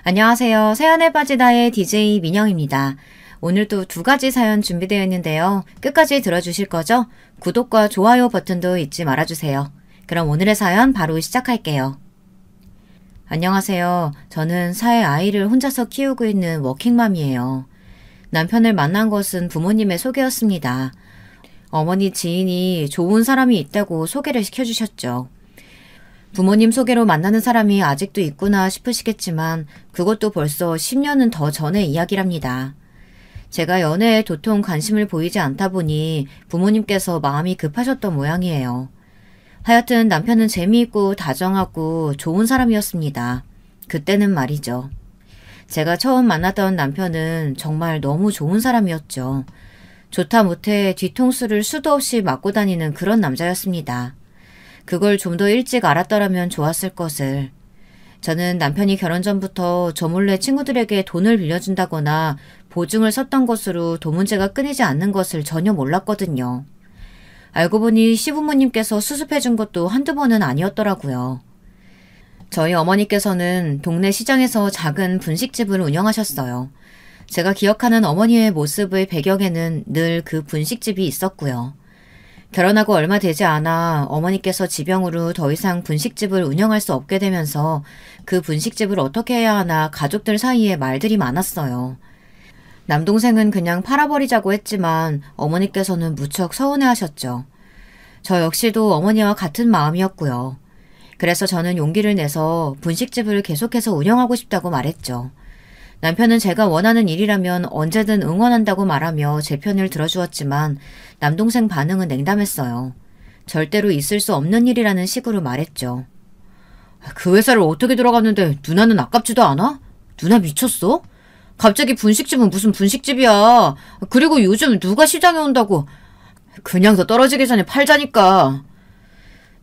안녕하세요. 새하늘 빠지다의 DJ 민영입니다. 오늘도 두 가지 사연 준비되어 있는데요. 끝까지 들어주실 거죠? 구독과 좋아요 버튼도 잊지 말아주세요. 그럼 오늘의 사연 바로 시작할게요. 안녕하세요. 저는 사회 아이를 혼자서 키우고 있는 워킹맘이에요. 남편을 만난 것은 부모님의 소개였습니다. 어머니 지인이 좋은 사람이 있다고 소개를 시켜주셨죠. 부모님 소개로 만나는 사람이 아직도 있구나 싶으시겠지만 그것도 벌써 10년은 더 전의 이야기랍니다. 제가 연애에 도통 관심을 보이지 않다 보니 부모님께서 마음이 급하셨던 모양이에요. 하여튼 남편은 재미있고 다정하고 좋은 사람이었습니다. 그때는 말이죠. 제가 처음 만났던 남편은 정말 너무 좋은 사람이었죠. 좋다 못해 뒤통수를 수도 없이 맞고 다니는 그런 남자였습니다. 그걸 좀 더 일찍 알았더라면 좋았을 것을. 저는 남편이 결혼 전부터 저 몰래 친구들에게 돈을 빌려준다거나 보증을 섰던 것으로 돈 문제가 끊이지 않는 것을 전혀 몰랐거든요. 알고 보니 시부모님께서 수습해준 것도 한두 번은 아니었더라고요. 저희 어머니께서는 동네 시장에서 작은 분식집을 운영하셨어요. 제가 기억하는 어머니의 모습의 배경에는 늘 그 분식집이 있었고요. 결혼하고 얼마 되지 않아 어머니께서 지병으로 더 이상 분식집을 운영할 수 없게 되면서 그 분식집을 어떻게 해야 하나 가족들 사이에 말들이 많았어요. 남동생은 그냥 팔아버리자고 했지만 어머니께서는 무척 서운해하셨죠. 저 역시도 어머니와 같은 마음이었고요. 그래서 저는 용기를 내서 분식집을 계속해서 운영하고 싶다고 말했죠. 남편은 제가 원하는 일이라면 언제든 응원한다고 말하며 제 편을 들어주었지만 남동생 반응은 냉담했어요. 절대로 있을 수 없는 일이라는 식으로 말했죠. 그 회사를 어떻게 들어갔는데 누나는 아깝지도 않아? 누나 미쳤어? 갑자기 분식집은 무슨 분식집이야. 그리고 요즘 누가 시장에 온다고. 그냥 더 떨어지기 전에 팔자니까.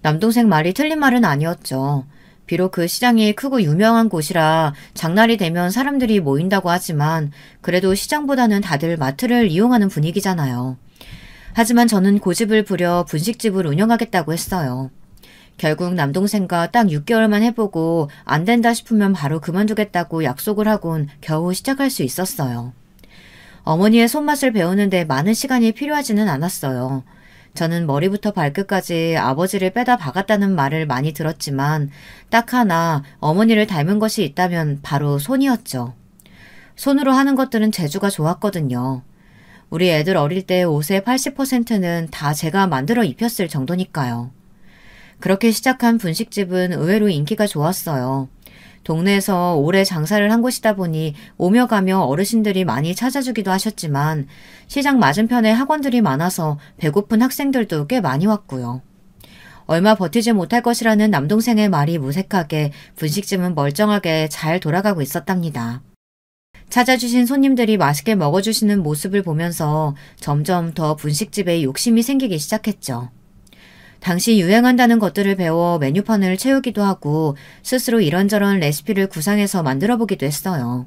남동생 말이 틀린 말은 아니었죠. 비록 그 시장이 크고 유명한 곳이라 장날이 되면 사람들이 모인다고 하지만 그래도 시장보다는 다들 마트를 이용하는 분위기잖아요. 하지만 저는 고집을 부려 분식집을 운영하겠다고 했어요. 결국 남동생과 딱 6개월만 해보고 안 된다 싶으면 바로 그만두겠다고 약속을 하곤 겨우 시작할 수 있었어요. 어머니의 손맛을 배우는데 많은 시간이 필요하지는 않았어요. 저는 머리부터 발끝까지 아버지를 빼다 박았다는 말을 많이 들었지만 딱 하나 어머니를 닮은 것이 있다면 바로 손이었죠. 손으로 하는 것들은 재주가 좋았거든요. 우리 애들 어릴 때 옷의 80%는 다 제가 만들어 입혔을 정도니까요. 그렇게 시작한 분식집은 의외로 인기가 좋았어요. 동네에서 오래 장사를 한 곳이다 보니 오며 가며 어르신들이 많이 찾아주기도 하셨지만 시장 맞은편에 학원들이 많아서 배고픈 학생들도 꽤 많이 왔고요. 얼마 버티지 못할 것이라는 남동생의 말이 무색하게 분식집은 멀쩡하게 잘 돌아가고 있었답니다. 찾아주신 손님들이 맛있게 먹어주시는 모습을 보면서 점점 더 분식집에 욕심이 생기기 시작했죠. 당시 유행한다는 것들을 배워 메뉴판을 채우기도 하고 스스로 이런저런 레시피를 구상해서 만들어보기도 했어요.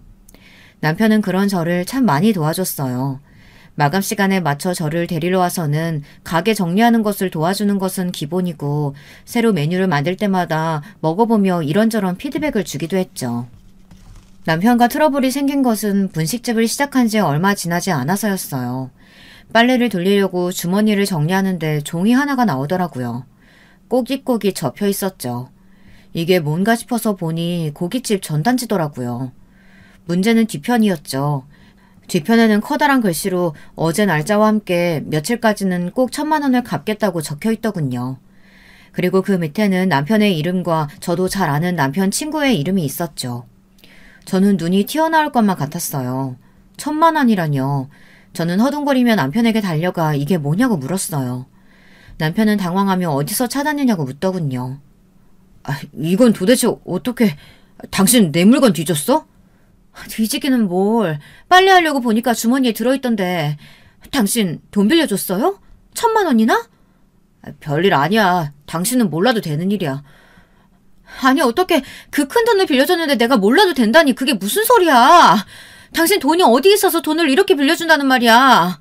남편은 그런 저를 참 많이 도와줬어요. 마감 시간에 맞춰 저를 데리러 와서는 가게 정리하는 것을 도와주는 것은 기본이고 새로 메뉴를 만들 때마다 먹어보며 이런저런 피드백을 주기도 했죠. 남편과 트러블이 생긴 것은 분식집을 시작한 지 얼마 지나지 않아서였어요. 빨래를 돌리려고 주머니를 정리하는데 종이 하나가 나오더라고요. 꼬깃꼬깃 접혀 있었죠. 이게 뭔가 싶어서 보니 고깃집 전단지더라고요. 문제는 뒤편이었죠. 뒤편에는 커다란 글씨로 어제 날짜와 함께 며칠까지는 꼭 1,000만 원을 갚겠다고 적혀 있더군요. 그리고 그 밑에는 남편의 이름과 저도 잘 아는 남편 친구의 이름이 있었죠. 저는 눈이 튀어나올 것만 같았어요. 1,000만 원이라뇨. 저는 허둥거리며 남편에게 달려가 이게 뭐냐고 물었어요. 남편은 당황하며 어디서 찾았느냐고 묻더군요. 이건 도대체 어떻게... 당신 내 물건 뒤졌어? 뒤지기는 뭘. 빨래하려고 보니까 주머니에 들어있던데. 당신 돈 빌려줬어요? 1,000만 원이나? 별일 아니야. 당신은 몰라도 되는 일이야. 아니 어떻게 그 큰 돈을 빌려줬는데 내가 몰라도 된다니 그게 무슨 소리야. 당신 돈이 어디 있어서 돈을 이렇게 빌려준다는 말이야.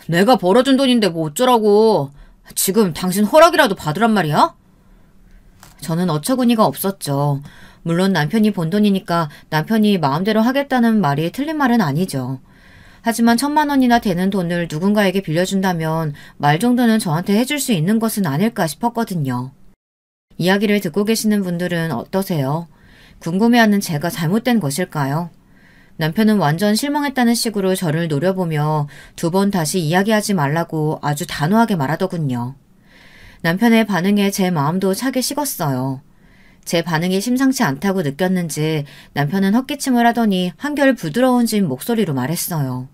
내가 벌어준 돈인데 뭐 어쩌라고. 지금 당신 허락이라도 받으란 말이야? 저는 어처구니가 없었죠. 물론 남편이 번 돈이니까 남편이 마음대로 하겠다는 말이 틀린 말은 아니죠. 하지만 1,000만 원이나 되는 돈을 누군가에게 빌려준다면 말 정도는 저한테 해줄 수 있는 것은 아닐까 싶었거든요. 이야기를 듣고 계시는 분들은 어떠세요? 궁금해하는 제가 잘못된 것일까요? 남편은 완전 실망했다는 식으로 저를 노려보며 2번 다시 이야기하지 말라고 아주 단호하게 말하더군요. 남편의 반응에 제 마음도 차게 식었어요. 제 반응이 심상치 않다고 느꼈는지 남편은 헛기침을 하더니 한결 부드러운 진 목소리로 말했어요.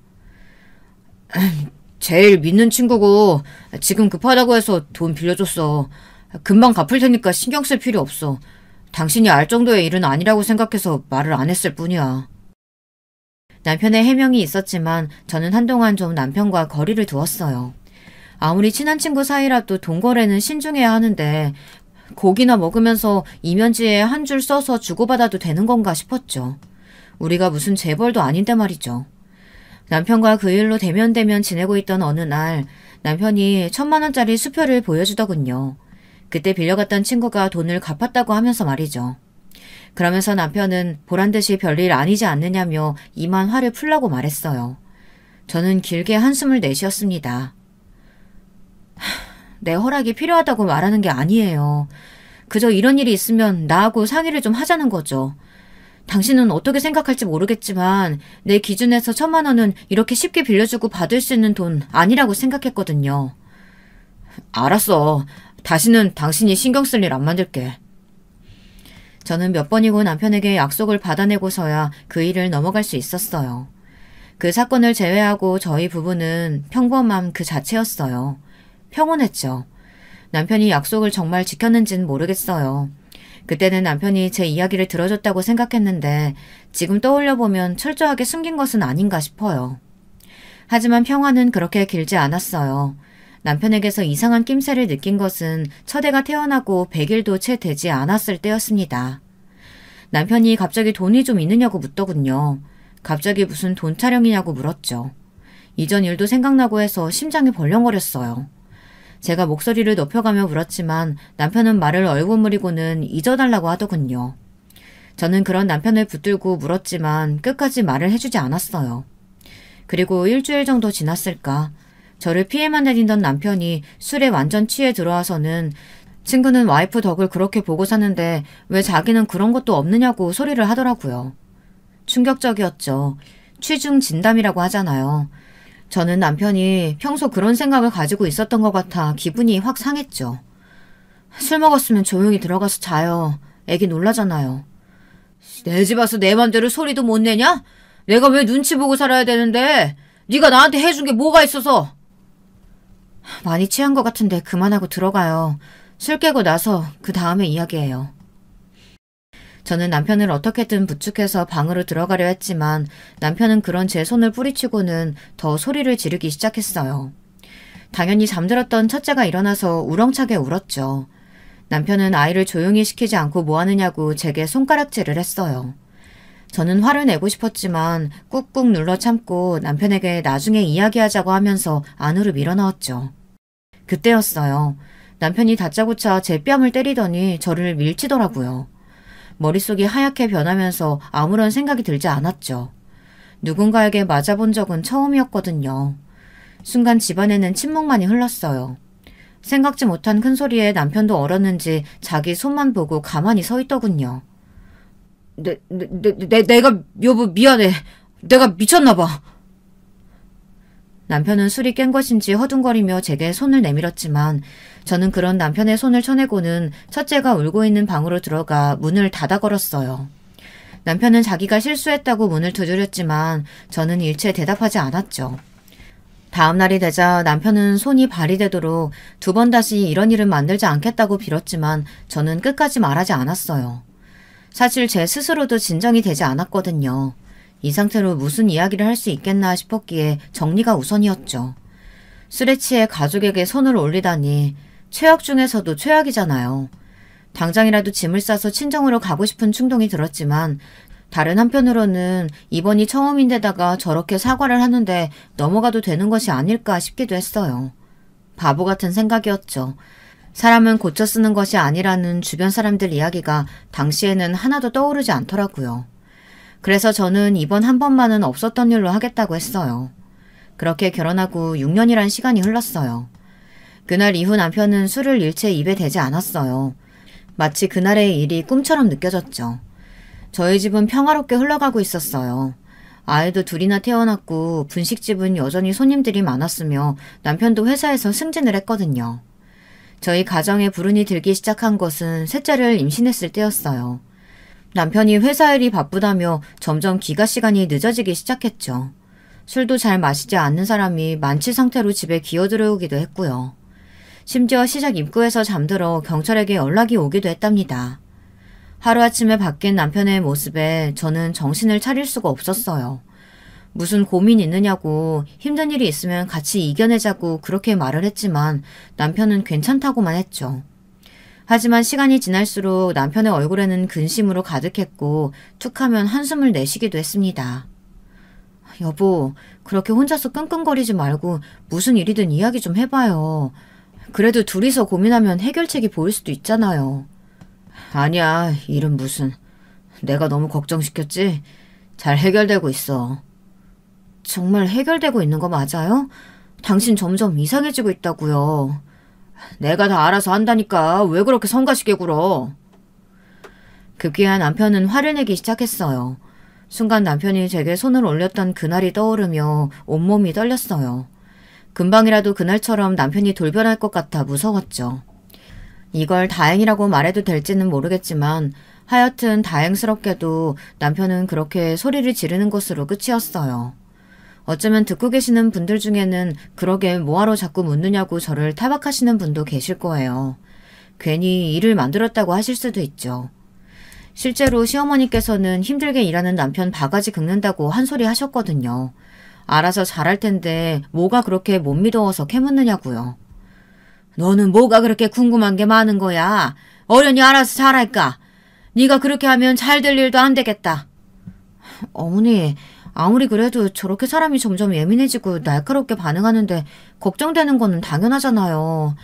제일 믿는 친구고 지금 급하다고 해서 돈 빌려줬어. 금방 갚을 테니까 신경 쓸 필요 없어. 당신이 알 정도의 일은 아니라고 생각해서 말을 안 했을 뿐이야. 남편의 해명이 있었지만 저는 한동안 좀 남편과 거리를 두었어요. 아무리 친한 친구 사이라도 돈 거래는 신중해야 하는데 고기나 먹으면서 이면지에 한 줄 써서 주고받아도 되는 건가 싶었죠. 우리가 무슨 재벌도 아닌데 말이죠. 남편과 그 일로 대면대면 지내고 있던 어느 날 남편이 1,000만 원짜리 수표를 보여주더군요. 그때 빌려갔던 친구가 돈을 갚았다고 하면서 말이죠. 그러면서 남편은 보란듯이 별일 아니지 않느냐며 이만 화를 풀라고 말했어요. 저는 길게 한숨을 내쉬었습니다. 내 허락이 필요하다고 말하는 게 아니에요. 그저 이런 일이 있으면 나하고 상의를 좀 하자는 거죠. 당신은 어떻게 생각할지 모르겠지만 내 기준에서 1,000만 원은 이렇게 쉽게 빌려주고 받을 수 있는 돈 아니라고 생각했거든요. 알았어. 다시는 당신이 신경 쓸 일 안 만들게. 저는 몇 번이고 남편에게 약속을 받아내고서야 그 일을 넘어갈 수 있었어요. 그 사건을 제외하고 저희 부부는 평범함 그 자체였어요. 평온했죠. 남편이 약속을 정말 지켰는지는 모르겠어요. 그때는 남편이 제 이야기를 들어줬다고 생각했는데 지금 떠올려보면 철저하게 숨긴 것은 아닌가 싶어요. 하지만 평화는 그렇게 길지 않았어요. 남편에게서 이상한 낌새를 느낀 것은 첫 애가 태어나고 100일도 채 되지 않았을 때였습니다. 남편이 갑자기 돈이 좀 있느냐고 묻더군요. 갑자기 무슨 돈 타령이냐고 물었죠. 이전 일도 생각나고 해서 심장이 벌렁거렸어요. 제가 목소리를 높여가며 물었지만 남편은 말을 얼버무리고는 잊어달라고 하더군요. 저는 그런 남편을 붙들고 물었지만 끝까지 말을 해주지 않았어요. 그리고 일주일 정도 지났을까. 저를 피해만 다니던 남편이 술에 완전 취해 들어와서는 친구는 와이프 덕을 그렇게 보고 사는데 왜 자기는 그런 것도 없느냐고 소리를 하더라고요. 충격적이었죠. 취중 진담이라고 하잖아요. 저는 남편이 평소 그런 생각을 가지고 있었던 것 같아 기분이 확 상했죠. 술 먹었으면 조용히 들어가서 자요. 애기 놀라잖아요. 내 집 와서 내 맘대로 소리도 못 내냐? 내가 왜 눈치 보고 살아야 되는데? 네가 나한테 해준 게 뭐가 있어서? 많이 취한 것 같은데 그만하고 들어가요. 술 깨고 나서 그 다음에 이야기해요. 저는 남편을 어떻게든 부축해서 방으로 들어가려 했지만 남편은 그런 제 손을 뿌리치고는 더 소리를 지르기 시작했어요. 당연히 잠들었던 첫째가 일어나서 우렁차게 울었죠. 남편은 아이를 조용히 시키지 않고 뭐하느냐고 제게 손가락질을 했어요. 저는 화를 내고 싶었지만 꾹꾹 눌러 참고 남편에게 나중에 이야기하자고 하면서 안으로 밀어넣었죠. 그때였어요. 남편이 다짜고짜 제 뺨을 때리더니 저를 밀치더라고요. 머릿속이 하얗게 변하면서 아무런 생각이 들지 않았죠. 누군가에게 맞아본 적은 처음이었거든요. 순간 집안에는 침묵만이 흘렀어요. 생각지 못한 큰소리에 남편도 얼었는지 자기 손만 보고 가만히 서 있더군요. 내가 여보 미안해. 내가 미쳤나 봐. 남편은 술이 깬 것인지 허둥거리며 제게 손을 내밀었지만 저는 그런 남편의 손을 쳐내고는 첫째가 울고 있는 방으로 들어가 문을 닫아 걸었어요. 남편은 자기가 실수했다고 문을 두드렸지만 저는 일체 대답하지 않았죠. 다음 날이 되자 남편은 손이 발이 되도록 2번 다시 이런 일은 만들지 않겠다고 빌었지만 저는 끝까지 말하지 않았어요. 사실 제 스스로도 진정이 되지 않았거든요. 이 상태로 무슨 이야기를 할 수 있겠나 싶었기에 정리가 우선이었죠. 술에 취해 가족에게 손을 올리다니 최악 중에서도 최악이잖아요. 당장이라도 짐을 싸서 친정으로 가고 싶은 충동이 들었지만 다른 한편으로는 이번이 처음인데다가 저렇게 사과를 하는데 넘어가도 되는 것이 아닐까 싶기도 했어요. 바보 같은 생각이었죠. 사람은 고쳐 쓰는 것이 아니라는 주변 사람들 이야기가 당시에는 하나도 떠오르지 않더라고요. 그래서 저는 이번 한 번만은 없었던 일로 하겠다고 했어요. 그렇게 결혼하고 6년이란 시간이 흘렀어요. 그날 이후 남편은 술을 일체 입에 대지 않았어요. 마치 그날의 일이 꿈처럼 느껴졌죠. 저희 집은 평화롭게 흘러가고 있었어요. 아이도 둘이나 태어났고 분식집은 여전히 손님들이 많았으며 남편도 회사에서 승진을 했거든요. 저희 가정에 불운이 들기 시작한 것은 셋째를 임신했을 때였어요. 남편이 회사 일이 바쁘다며 점점 귀가 시간이 늦어지기 시작했죠. 술도 잘 마시지 않는 사람이 만취 상태로 집에 기어들어오기도 했고요. 심지어 시작 입구에서 잠들어 경찰에게 연락이 오기도 했답니다. 하루아침에 바뀐 남편의 모습에 저는 정신을 차릴 수가 없었어요. 무슨 고민 있느냐고 힘든 일이 있으면 같이 이겨내자고 그렇게 말을 했지만 남편은 괜찮다고만 했죠. 하지만 시간이 지날수록 남편의 얼굴에는 근심으로 가득했고 툭하면 한숨을 내쉬기도 했습니다. 여보, 그렇게 혼자서 끙끙거리지 말고 무슨 일이든 이야기 좀 해봐요. 그래도 둘이서 고민하면 해결책이 보일 수도 있잖아요. 아니야, 일은 무슨. 내가 너무 걱정시켰지? 잘 해결되고 있어. 정말 해결되고 있는 거 맞아요? 당신 점점 이상해지고 있다고요. 내가 다 알아서 한다니까 왜 그렇게 성가시게 굴어. 급기야 남편은 화를 내기 시작했어요. 순간 남편이 제게 손을 올렸던 그날이 떠오르며 온몸이 떨렸어요. 금방이라도 그날처럼 남편이 돌변할 것 같아 무서웠죠. 이걸 다행이라고 말해도 될지는 모르겠지만 하여튼 다행스럽게도 남편은 그렇게 소리를 지르는 것으로 끝이었어요. 어쩌면 듣고 계시는 분들 중에는 그러게 뭐하러 자꾸 묻느냐고 저를 타박하시는 분도 계실 거예요. 괜히 일을 만들었다고 하실 수도 있죠. 실제로 시어머니께서는 힘들게 일하는 남편 바가지 긁는다고 한 소리 하셨거든요. 알아서 잘할 텐데 뭐가 그렇게 못 믿어서 캐묻느냐고요. 너는 뭐가 그렇게 궁금한 게 많은 거야? 어련히 알아서 잘할까? 네가 그렇게 하면 잘 될 일도 안 되겠다. 어머니, 아무리 그래도 저렇게 사람이 점점 예민해지고 날카롭게 반응하는데 걱정되는 거는 당연하잖아요.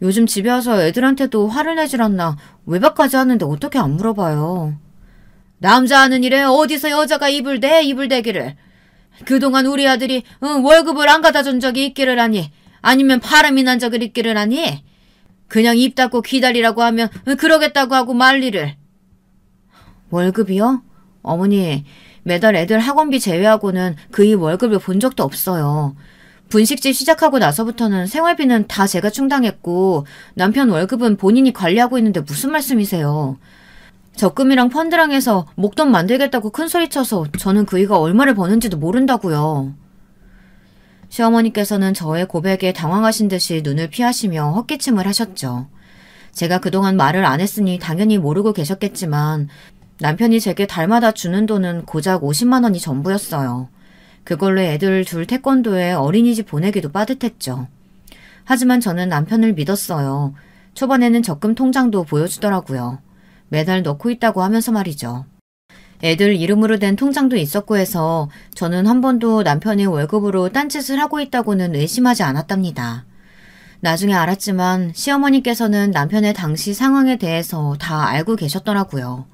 요즘 집에 와서 애들한테도 화를 내질 않나 외박까지 하는데 어떻게 안 물어봐요. 남자 하는 일에 어디서 여자가 입을 대기를. 그동안 우리 아들이 월급을 안 갖다 준 적이 있기를 하니 아니면 바람이 난 적을 있기를 하니 그냥 입 닫고 기다리라고 하면 그러겠다고 하고 말리를. 월급이요? 어머니, 매달 애들 학원비 제외하고는 그이 월급을 본 적도 없어요. 분식집 시작하고 나서부터는 생활비는 다 제가 충당했고 남편 월급은 본인이 관리하고 있는데 무슨 말씀이세요. 적금이랑 펀드랑 해서 목돈 만들겠다고 큰소리쳐서 저는 그이가 얼마를 버는지도 모른다고요. 시어머니께서는 저의 고백에 당황하신 듯이 눈을 피하시며 헛기침을 하셨죠. 제가 그동안 말을 안 했으니 당연히 모르고 계셨겠지만 남편이 제게 달마다 주는 돈은 고작 50만 원이 전부였어요. 그걸로 애들 둘 태권도에 어린이집 보내기도 빠듯했죠. 하지만 저는 남편을 믿었어요. 초반에는 적금 통장도 보여주더라고요. 매달 넣고 있다고 하면서 말이죠. 애들 이름으로 된 통장도 있었고 해서 저는 한 번도 남편이 월급으로 딴짓을 하고 있다고는 의심하지 않았답니다. 나중에 알았지만 시어머니께서는 남편의 당시 상황에 대해서 다 알고 계셨더라고요.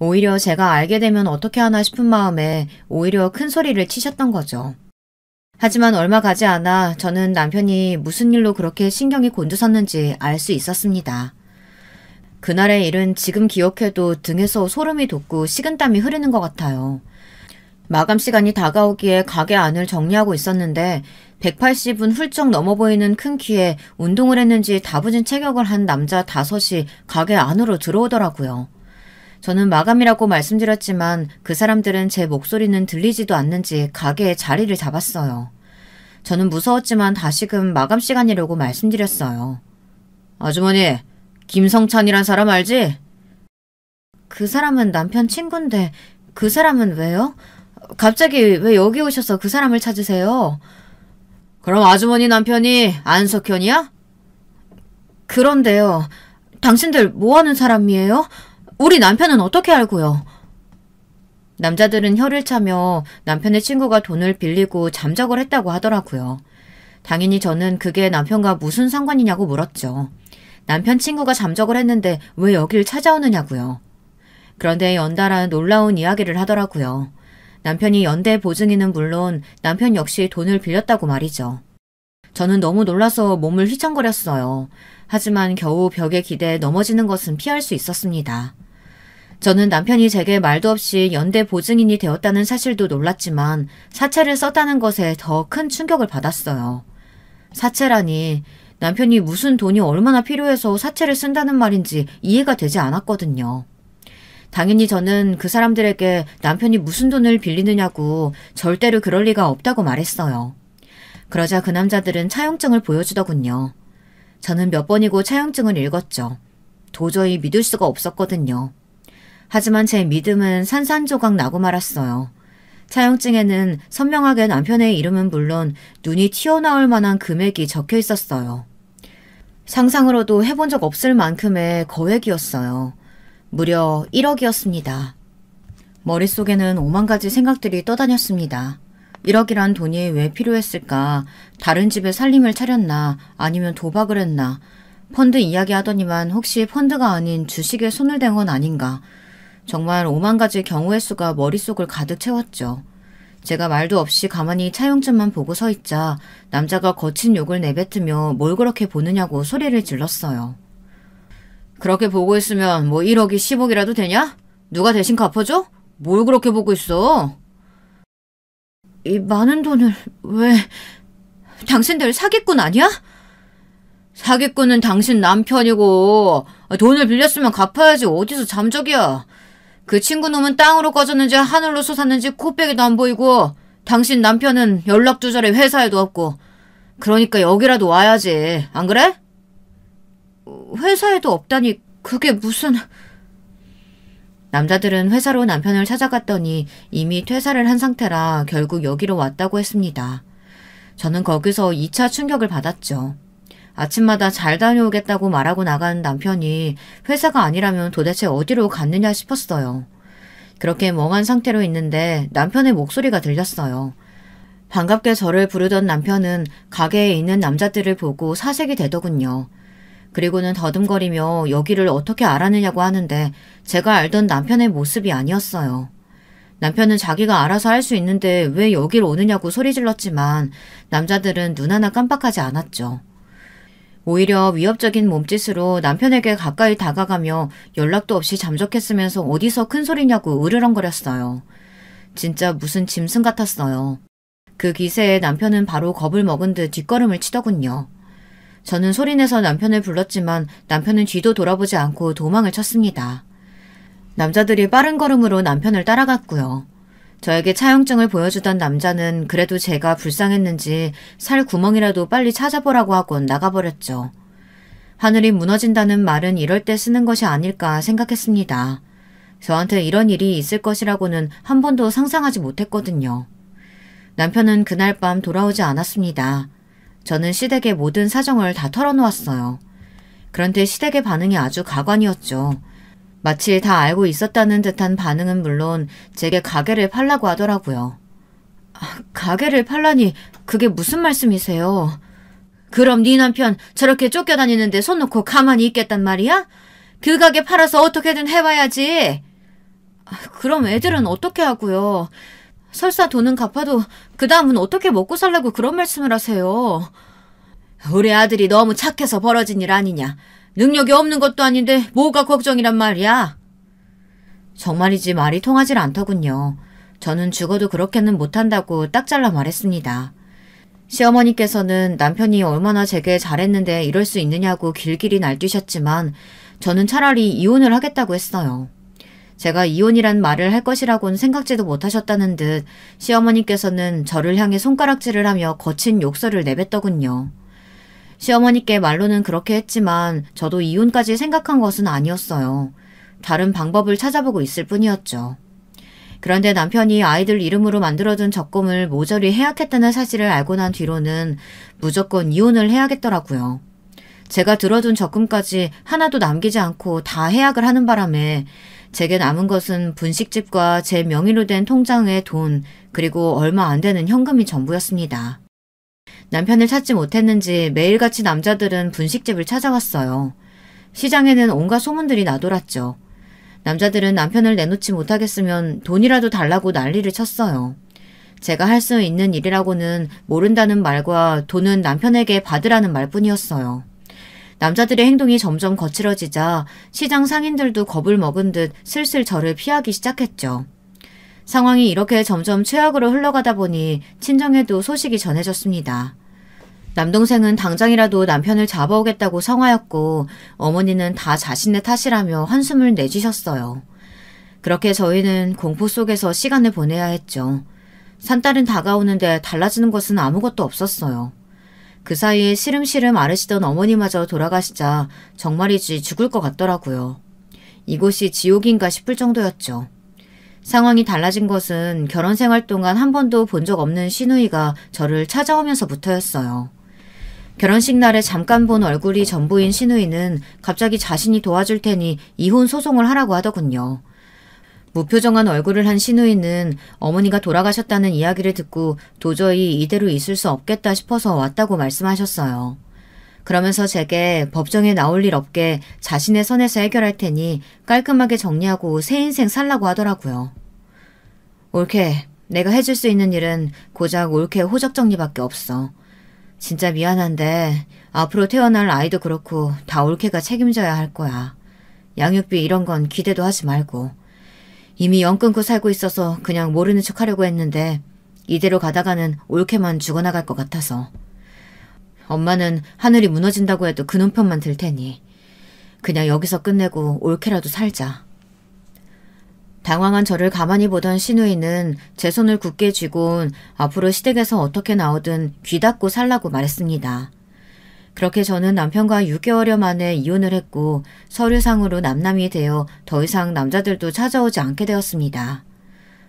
오히려 제가 알게 되면 어떻게 하나 싶은 마음에 오히려 큰 소리를 치셨던 거죠. 하지만 얼마 가지 않아 저는 남편이 무슨 일로 그렇게 신경이 곤두섰는지 알 수 있었습니다. 그날의 일은 지금 기억해도 등에서 소름이 돋고 식은땀이 흐르는 것 같아요. 마감 시간이 다가오기에 가게 안을 정리하고 있었는데 180은 훌쩍 넘어 보이는 큰 키에 운동을 했는지 다부진 체격을 한 남자 5이 가게 안으로 들어오더라고요. 저는 마감이라고 말씀드렸지만 그 사람들은 제 목소리는 들리지도 않는지 가게에 자리를 잡았어요. 저는 무서웠지만 다시금 마감 시간이라고 말씀드렸어요. 아주머니, 김성찬이란 사람 알지? 그 사람은 남편 친구인데 그 사람은 왜요? 갑자기 왜 여기 오셔서 그 사람을 찾으세요? 그럼 아주머니 남편이 안석현이야? 그런데요. 당신들 뭐하는 사람이에요? 우리 남편은 어떻게 알고요? 남자들은 혀를 차며 남편의 친구가 돈을 빌리고 잠적을 했다고 하더라고요. 당연히 저는 그게 남편과 무슨 상관이냐고 물었죠. 남편 친구가 잠적을 했는데 왜 여길 찾아오느냐고요. 그런데 연달아 놀라운 이야기를 하더라고요. 남편이 연대 보증인은 물론 남편 역시 돈을 빌렸다고 말이죠. 저는 너무 놀라서 몸을 휘청거렸어요. 하지만 겨우 벽에 기대 넘어지는 것은 피할 수 있었습니다. 저는 남편이 제게 말도 없이 연대 보증인이 되었다는 사실도 놀랐지만 사채를 썼다는 것에 더 큰 충격을 받았어요. 사채라니 남편이 무슨 돈이 얼마나 필요해서 사채를 쓴다는 말인지 이해가 되지 않았거든요. 당연히 저는 그 사람들에게 남편이 무슨 돈을 빌리느냐고 절대로 그럴 리가 없다고 말했어요. 그러자 그 남자들은 차용증을 보여주더군요. 저는 몇 번이고 차용증을 읽었죠. 도저히 믿을 수가 없었거든요. 하지만 제 믿음은 산산조각 나고 말았어요. 차용증에는 선명하게 남편의 이름은 물론 눈이 튀어나올 만한 금액이 적혀 있었어요. 상상으로도 해본 적 없을 만큼의 거액이었어요. 무려 1억이었습니다. 머릿속에는 오만 가지 생각들이 떠다녔습니다. 1억이란 돈이 왜 필요했을까? 다른 집에 살림을 차렸나? 아니면 도박을 했나? 펀드 이야기 하더니만 혹시 펀드가 아닌 주식에 손을 댄 건 아닌가? 정말 오만 가지 경우의 수가 머릿속을 가득 채웠죠. 제가 말도 없이 가만히 차용증만 보고 서 있자 남자가 거친 욕을 내뱉으며 뭘 그렇게 보느냐고 소리를 질렀어요. 그렇게 보고 있으면 뭐 1억이 10억이라도 되냐? 누가 대신 갚아줘? 뭘 그렇게 보고 있어? 이 많은 돈을 왜... 당신들 사기꾼 아니야? 사기꾼은 당신 남편이고 돈을 빌렸으면 갚아야지 어디서 잠적이야. 그 친구놈은 땅으로 꺼졌는지 하늘로 솟았는지 코빼기도 안 보이고 당신 남편은 연락두절에 회사에도 없고 그러니까 여기라도 와야지. 안 그래? 회사에도 없다니 그게 무슨... 남자들은 회사로 남편을 찾아갔더니 이미 퇴사를 한 상태라 결국 여기로 왔다고 했습니다. 저는 거기서 2차 충격을 받았죠. 아침마다 잘 다녀오겠다고 말하고 나간 남편이 회사가 아니라면 도대체 어디로 갔느냐 싶었어요. 그렇게 멍한 상태로 있는데 남편의 목소리가 들렸어요. 반갑게 저를 부르던 남편은 가게에 있는 남자들을 보고 사색이 되더군요. 그리고는 더듬거리며 여기를 어떻게 알았느냐고 하는데 제가 알던 남편의 모습이 아니었어요. 남편은 자기가 알아서 할 수 있는데 왜 여길 오느냐고 소리 질렀지만 남자들은 눈 하나 깜빡하지 않았죠. 오히려 위협적인 몸짓으로 남편에게 가까이 다가가며 연락도 없이 잠적했으면서 어디서 큰 소리냐고 으르렁거렸어요. 진짜 무슨 짐승 같았어요. 그 기세에 남편은 바로 겁을 먹은 듯 뒷걸음을 치더군요. 저는 소리내서 남편을 불렀지만 남편은 뒤도 돌아보지 않고 도망을 쳤습니다. 남자들이 빠른 걸음으로 남편을 따라갔고요. 저에게 차용증을 보여주던 남자는 그래도 제가 불쌍했는지 살 구멍이라도 빨리 찾아보라고 하곤 나가버렸죠. 하늘이 무너진다는 말은 이럴 때 쓰는 것이 아닐까 생각했습니다. 저한테 이런 일이 있을 것이라고는 한 번도 상상하지 못했거든요. 남편은 그날 밤 돌아오지 않았습니다. 저는 시댁의 모든 사정을 다 털어놓았어요. 그런데 시댁의 반응이 아주 가관이었죠. 마치 다 알고 있었다는 듯한 반응은 물론 제게 가게를 팔라고 하더라고요. 가게를 팔라니 그게 무슨 말씀이세요? 그럼 네 남편 저렇게 쫓겨다니는데 손 놓고 가만히 있겠단 말이야? 그 가게 팔아서 어떻게든 해봐야지. 그럼 애들은 어떻게 하고요? 설사 돈은 갚아도 그 다음은 어떻게 먹고 살라고 그런 말씀을 하세요? 우리 아들이 너무 착해서 벌어진 일 아니냐. 능력이 없는 것도 아닌데 뭐가 걱정이란 말이야. 정말이지 말이 통하질 않더군요. 저는 죽어도 그렇게는 못한다고 딱 잘라 말했습니다. 시어머니께서는 남편이 얼마나 제게 잘했는데 이럴 수 있느냐고 길길이 날뛰셨지만 저는 차라리 이혼을 하겠다고 했어요. 제가 이혼이란 말을 할 것이라고는 생각지도 못하셨다는 듯 시어머니께서는 저를 향해 손가락질을 하며 거친 욕설을 내뱉더군요. 시어머니께 말로는 그렇게 했지만 저도 이혼까지 생각한 것은 아니었어요. 다른 방법을 찾아보고 있을 뿐이었죠. 그런데 남편이 아이들 이름으로 만들어둔 적금을 모조리 해약했다는 사실을 알고 난 뒤로는 무조건 이혼을 해야겠더라고요. 제가 들어둔 적금까지 하나도 남기지 않고 다 해약을 하는 바람에 제게 남은 것은 분식집과 제 명의로 된 통장의 돈 그리고 얼마 안 되는 현금이 전부였습니다. 남편을 찾지 못했는지 매일같이 남자들은 분식집을 찾아왔어요. 시장에는 온갖 소문들이 나돌았죠. 남자들은 남편을 내놓지 못하겠으면 돈이라도 달라고 난리를 쳤어요. 제가 할 수 있는 일이라고는 모른다는 말과 돈은 남편에게 받으라는 말뿐이었어요. 남자들의 행동이 점점 거칠어지자 시장 상인들도 겁을 먹은 듯 슬슬 저를 피하기 시작했죠. 상황이 이렇게 점점 최악으로 흘러가다 보니 친정에도 소식이 전해졌습니다. 남동생은 당장이라도 남편을 잡아오겠다고 성화였고 어머니는 다 자신의 탓이라며 한숨을 내쉬셨어요. 그렇게 저희는 공포 속에서 시간을 보내야 했죠. 산딸은 다가오는데 달라지는 것은 아무것도 없었어요. 그 사이에 시름시름 앓으시던 어머니마저 돌아가시자 정말이지 죽을 것 같더라고요. 이곳이 지옥인가 싶을 정도였죠. 상황이 달라진 것은 결혼 생활 동안 한 번도 본 적 없는 시누이가 저를 찾아오면서부터였어요. 결혼식 날에 잠깐 본 얼굴이 전부인 시누이는 갑자기 자신이 도와줄 테니 이혼 소송을 하라고 하더군요. 무표정한 얼굴을 한 시누이는 어머니가 돌아가셨다는 이야기를 듣고 도저히 이대로 있을 수 없겠다 싶어서 왔다고 말씀하셨어요. 그러면서 제게 법정에 나올 일 없게 자신의 선에서 해결할 테니 깔끔하게 정리하고 새 인생 살라고 하더라고요. 올케, 내가 해줄 수 있는 일은 고작 올케 호적 정리밖에 없어. 진짜 미안한데 앞으로 태어날 아이도 그렇고 다 올케가 책임져야 할 거야. 양육비 이런 건 기대도 하지 말고. 이미 영 끊고 살고 있어서 그냥 모르는 척 하려고 했는데 이대로 가다가는 올케만 죽어나갈 것 같아서. 엄마는 하늘이 무너진다고 해도 그놈 편만 들 테니 그냥 여기서 끝내고 올케라도 살자. 당황한 저를 가만히 보던 시누이는 제 손을 굳게 쥐곤 앞으로 시댁에서 어떻게 나오든 귀 닫고 살라고 말했습니다. 그렇게 저는 남편과 6개월여 만에 이혼을 했고 서류상으로 남남이 되어 더 이상 남자들도 찾아오지 않게 되었습니다.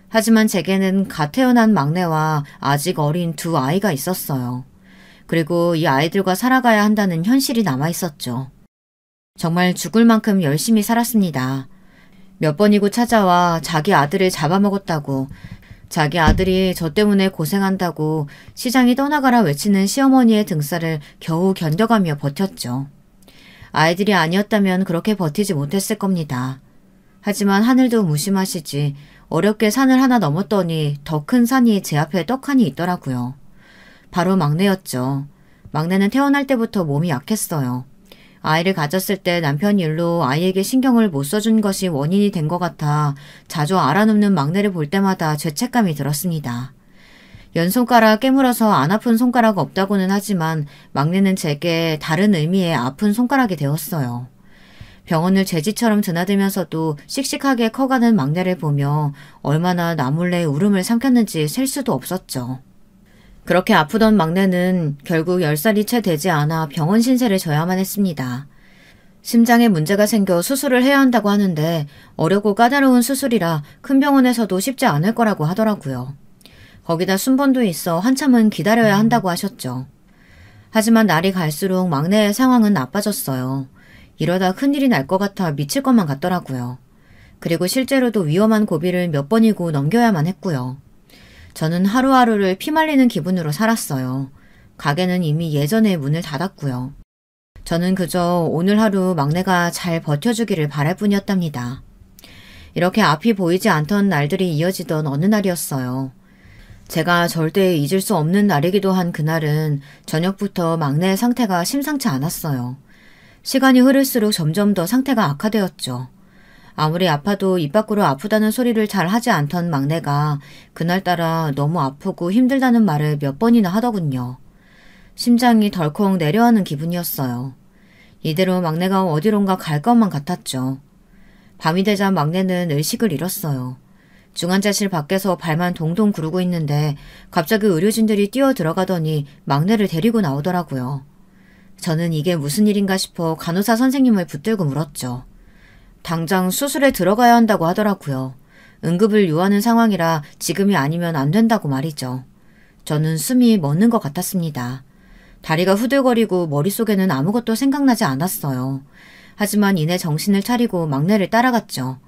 하지만 제게는 갓 태어난 막내와 아직 어린 두 아이가 있었어요. 그리고 이 아이들과 살아가야 한다는 현실이 남아있었죠. 정말 죽을 만큼 열심히 살았습니다. 몇 번이고 찾아와 자기 아들을 잡아먹었다고, 자기 아들이 저 때문에 고생한다고 시장이 떠나가라 외치는 시어머니의 등살을 겨우 견뎌가며 버텼죠. 아이들이 아니었다면 그렇게 버티지 못했을 겁니다. 하지만 하늘도 무심하시지 어렵게 산을 하나 넘었더니 더 큰 산이 제 앞에 떡하니 있더라고요. 바로 막내였죠. 막내는 태어날 때부터 몸이 약했어요. 아이를 가졌을 때 남편 일로 아이에게 신경을 못 써준 것이 원인이 된 것 같아 자주 알아눕는 막내를 볼 때마다 죄책감이 들었습니다. 연손가락 깨물어서 안 아픈 손가락 없다고는 하지만 막내는 제게 다른 의미의 아픈 손가락이 되었어요. 병원을 죄지처럼 드나들면서도 씩씩하게 커가는 막내를 보며 얼마나 나 몰래 울음을 삼켰는지 셀 수도 없었죠. 그렇게 아프던 막내는 결국 10살이 채 되지 않아 병원 신세를 져야만 했습니다. 심장에 문제가 생겨 수술을 해야 한다고 하는데 어렵고 까다로운 수술이라 큰 병원에서도 쉽지 않을 거라고 하더라고요. 거기다 순번도 있어 한참은 기다려야 한다고 하셨죠. 하지만 날이 갈수록 막내의 상황은 나빠졌어요. 이러다 큰일이 날 것 같아 미칠 것만 같더라고요. 그리고 실제로도 위험한 고비를 몇 번이고 넘겨야만 했고요. 저는 하루하루를 피말리는 기분으로 살았어요. 가게는 이미 예전에 문을 닫았고요. 저는 그저 오늘 하루 막내가 잘 버텨주기를 바랄 뿐이었답니다. 이렇게 앞이 보이지 않던 날들이 이어지던 어느 날이었어요. 제가 절대 잊을 수 없는 날이기도 한 그날은 저녁부터 막내의 상태가 심상치 않았어요. 시간이 흐를수록 점점 더 상태가 악화되었죠. 아무리 아파도 입 밖으로 아프다는 소리를 잘 하지 않던 막내가 그날따라 너무 아프고 힘들다는 말을 몇 번이나 하더군요. 심장이 덜컥 내려앉는 기분이었어요. 이대로 막내가 어디론가 갈 것만 같았죠. 밤이 되자 막내는 의식을 잃었어요. 중환자실 밖에서 발만 동동 구르고 있는데 갑자기 의료진들이 뛰어 들어가더니 막내를 데리고 나오더라고요. 저는 이게 무슨 일인가 싶어 간호사 선생님을 붙들고 물었죠. 당장 수술에 들어가야 한다고 하더라고요. 응급을 요하는 상황이라 지금이 아니면 안 된다고 말이죠. 저는 숨이 멎는 것 같았습니다. 다리가 후들거리고 머릿속에는 아무것도 생각나지 않았어요. 하지만 이내 정신을 차리고 막내를 따라갔죠.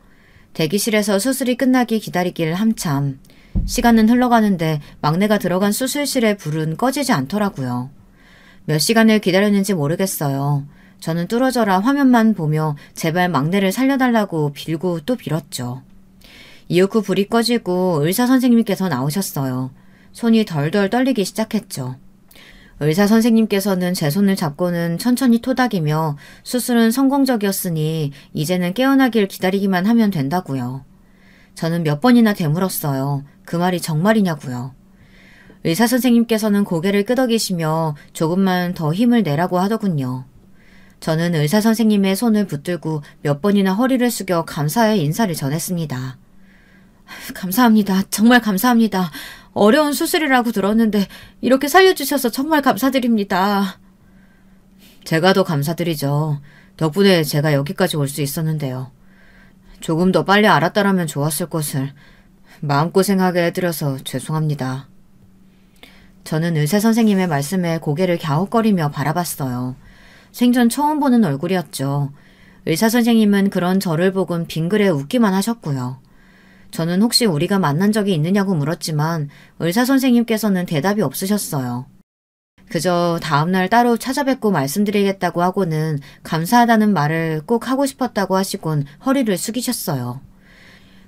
대기실에서 수술이 끝나기 기다리길 한참. 시간은 흘러가는데 막내가 들어간 수술실의 불은 꺼지지 않더라고요. 몇 시간을 기다렸는지 모르겠어요. 저는 뚫어져라 화면만 보며 제발 막내를 살려달라고 빌고 또 빌었죠. 이윽고 불이 꺼지고 의사 선생님께서 나오셨어요. 손이 덜덜 떨리기 시작했죠. 의사 선생님께서는 제 손을 잡고는 천천히 토닥이며 수술은 성공적이었으니 이제는 깨어나길 기다리기만 하면 된다고요. 저는 몇 번이나 되물었어요. 그 말이 정말이냐고요. 의사 선생님께서는 고개를 끄덕이시며 조금만 더 힘을 내라고 하더군요. 저는 의사 선생님의 손을 붙들고 몇 번이나 허리를 숙여 감사의 인사를 전했습니다. 감사합니다. 정말 감사합니다. 어려운 수술이라고 들었는데 이렇게 살려주셔서 정말 감사드립니다. 제가 더 감사드리죠. 덕분에 제가 여기까지 올 수 있었는데요. 조금 더 빨리 알았다라면 좋았을 것을 마음고생하게 해드려서 죄송합니다. 저는 의사 선생님의 말씀에 고개를 갸웃거리며 바라봤어요. 생전 처음 보는 얼굴이었죠. 의사 선생님은 그런 저를 보곤 빙그레 웃기만 하셨고요. 저는 혹시 우리가 만난 적이 있느냐고 물었지만 의사 선생님께서는 대답이 없으셨어요. 그저 다음날 따로 찾아뵙고 말씀드리겠다고 하고는 감사하다는 말을 꼭 하고 싶었다고 하시곤 허리를 숙이셨어요.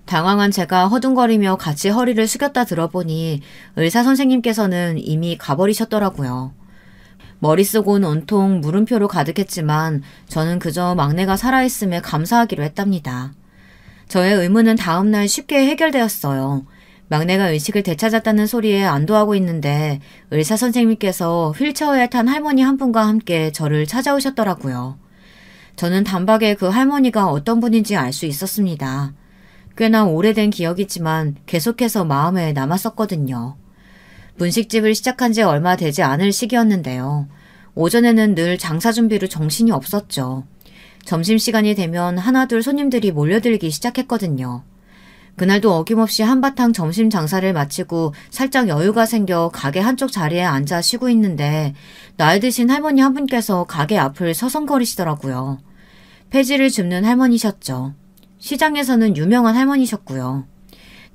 당황한 제가 허둥거리며 같이 허리를 숙였다 들어보니 의사 선생님께서는 이미 가버리셨더라고요. 머릿속은 온통 물음표로 가득했지만 저는 그저 막내가 살아있음에 감사하기로 했답니다. 저의 의문은 다음날 쉽게 해결되었어요. 막내가 의식을 되찾았다는 소리에 안도하고 있는데 의사 선생님께서 휠체어에 탄 할머니 한 분과 함께 저를 찾아오셨더라고요. 저는 단박에 그 할머니가 어떤 분인지 알 수 있었습니다. 꽤나 오래된 기억이지만 계속해서 마음에 남았었거든요. 분식집을 시작한 지 얼마 되지 않을 시기였는데요. 오전에는 늘 장사 준비로 정신이 없었죠. 점심시간이 되면 하나둘 손님들이 몰려들기 시작했거든요. 그날도 어김없이 한바탕 점심 장사를 마치고 살짝 여유가 생겨 가게 한쪽 자리에 앉아 쉬고 있는데 나이 드신 할머니 한 분께서 가게 앞을 서성거리시더라고요. 폐지를 줍는 할머니셨죠. 시장에서는 유명한 할머니셨고요.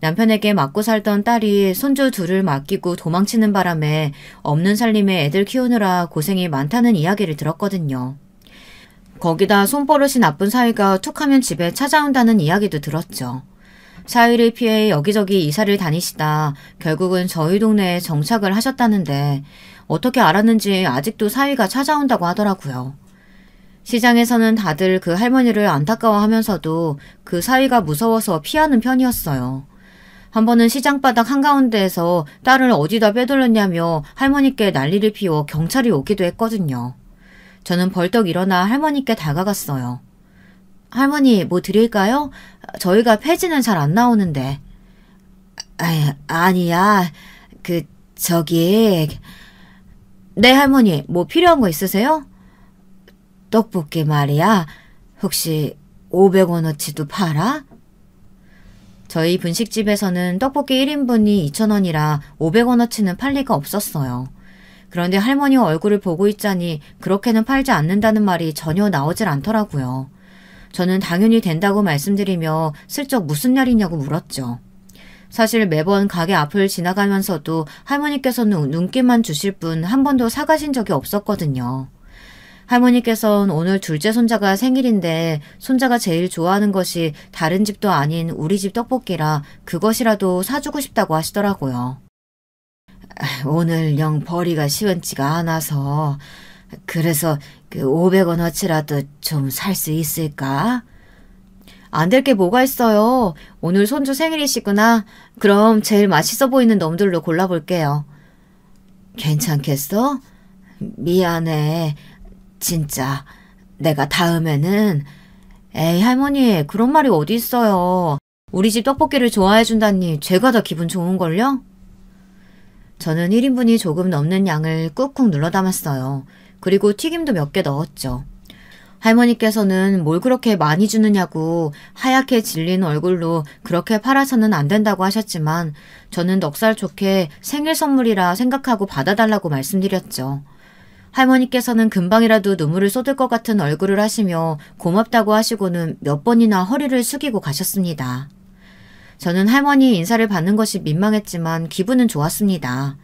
남편에게 맞고 살던 딸이 손주 둘을 맡기고 도망치는 바람에 없는 살림에 애들 키우느라 고생이 많다는 이야기를 들었거든요. 거기다 손버릇이 나쁜 사위가 툭하면 집에 찾아온다는 이야기도 들었죠. 사위를 피해 여기저기 이사를 다니시다 결국은 저희 동네에 정착을 하셨다는데 어떻게 알았는지 아직도 사위가 찾아온다고 하더라고요. 시장에서는 다들 그 할머니를 안타까워하면서도 그 사위가 무서워서 피하는 편이었어요. 한 번은 시장 바닥 한가운데에서 딸을 어디다 빼돌렸냐며 할머니께 난리를 피워 경찰이 오기도 했거든요. 저는 벌떡 일어나 할머니께 다가갔어요. 할머니 뭐 드릴까요? 저희가 폐지는 잘 안 나오는데. 아니야. 저기... 네 할머니 뭐 필요한 거 있으세요? 떡볶이 말이야. 혹시 500원어치도 팔아? 저희 분식집에서는 떡볶이 1인분이 2,000원이라 500원어치는 팔 리가 없었어요. 그런데 할머니 얼굴을 보고 있자니 그렇게는 팔지 않는다는 말이 전혀 나오질 않더라고요. 저는 당연히 된다고 말씀드리며 슬쩍 무슨 날이냐고 물었죠. 사실 매번 가게 앞을 지나가면서도 할머니께서는 눈길만 주실 뿐 한 번도 사가신 적이 없었거든요. 할머니께서는 오늘 둘째 손자가 생일인데 손자가 제일 좋아하는 것이 다른 집도 아닌 우리 집 떡볶이라 그것이라도 사주고 싶다고 하시더라고요. 오늘 영 벌이가 시원치가 않아서 그래서 500원어치라도 좀 살 수 있을까? 안 될 게 뭐가 있어요. 오늘 손주 생일이시구나. 그럼 제일 맛있어 보이는 놈들로 골라볼게요. 괜찮겠어? 미안해. 진짜 내가 다음에는 에이 할머니 그런 말이 어디 있어요. 우리 집 떡볶이를 좋아해 준다니 제가 더 기분 좋은걸요? 저는 1인분이 조금 넘는 양을 꾹꾹 눌러 담았어요. 그리고 튀김도 몇 개 넣었죠. 할머니께서는 뭘 그렇게 많이 주느냐고 하얗게 질린 얼굴로 그렇게 팔아서는 안 된다고 하셨지만 저는 넉살 좋게 생일 선물이라 생각하고 받아달라고 말씀드렸죠. 할머니께서는 금방이라도 눈물을 쏟을 것 같은 얼굴을 하시며 고맙다고 하시고는 몇 번이나 허리를 숙이고 가셨습니다. 저는 할머니 인사를 받는 것이 민망했지만 기분은 좋았습니다.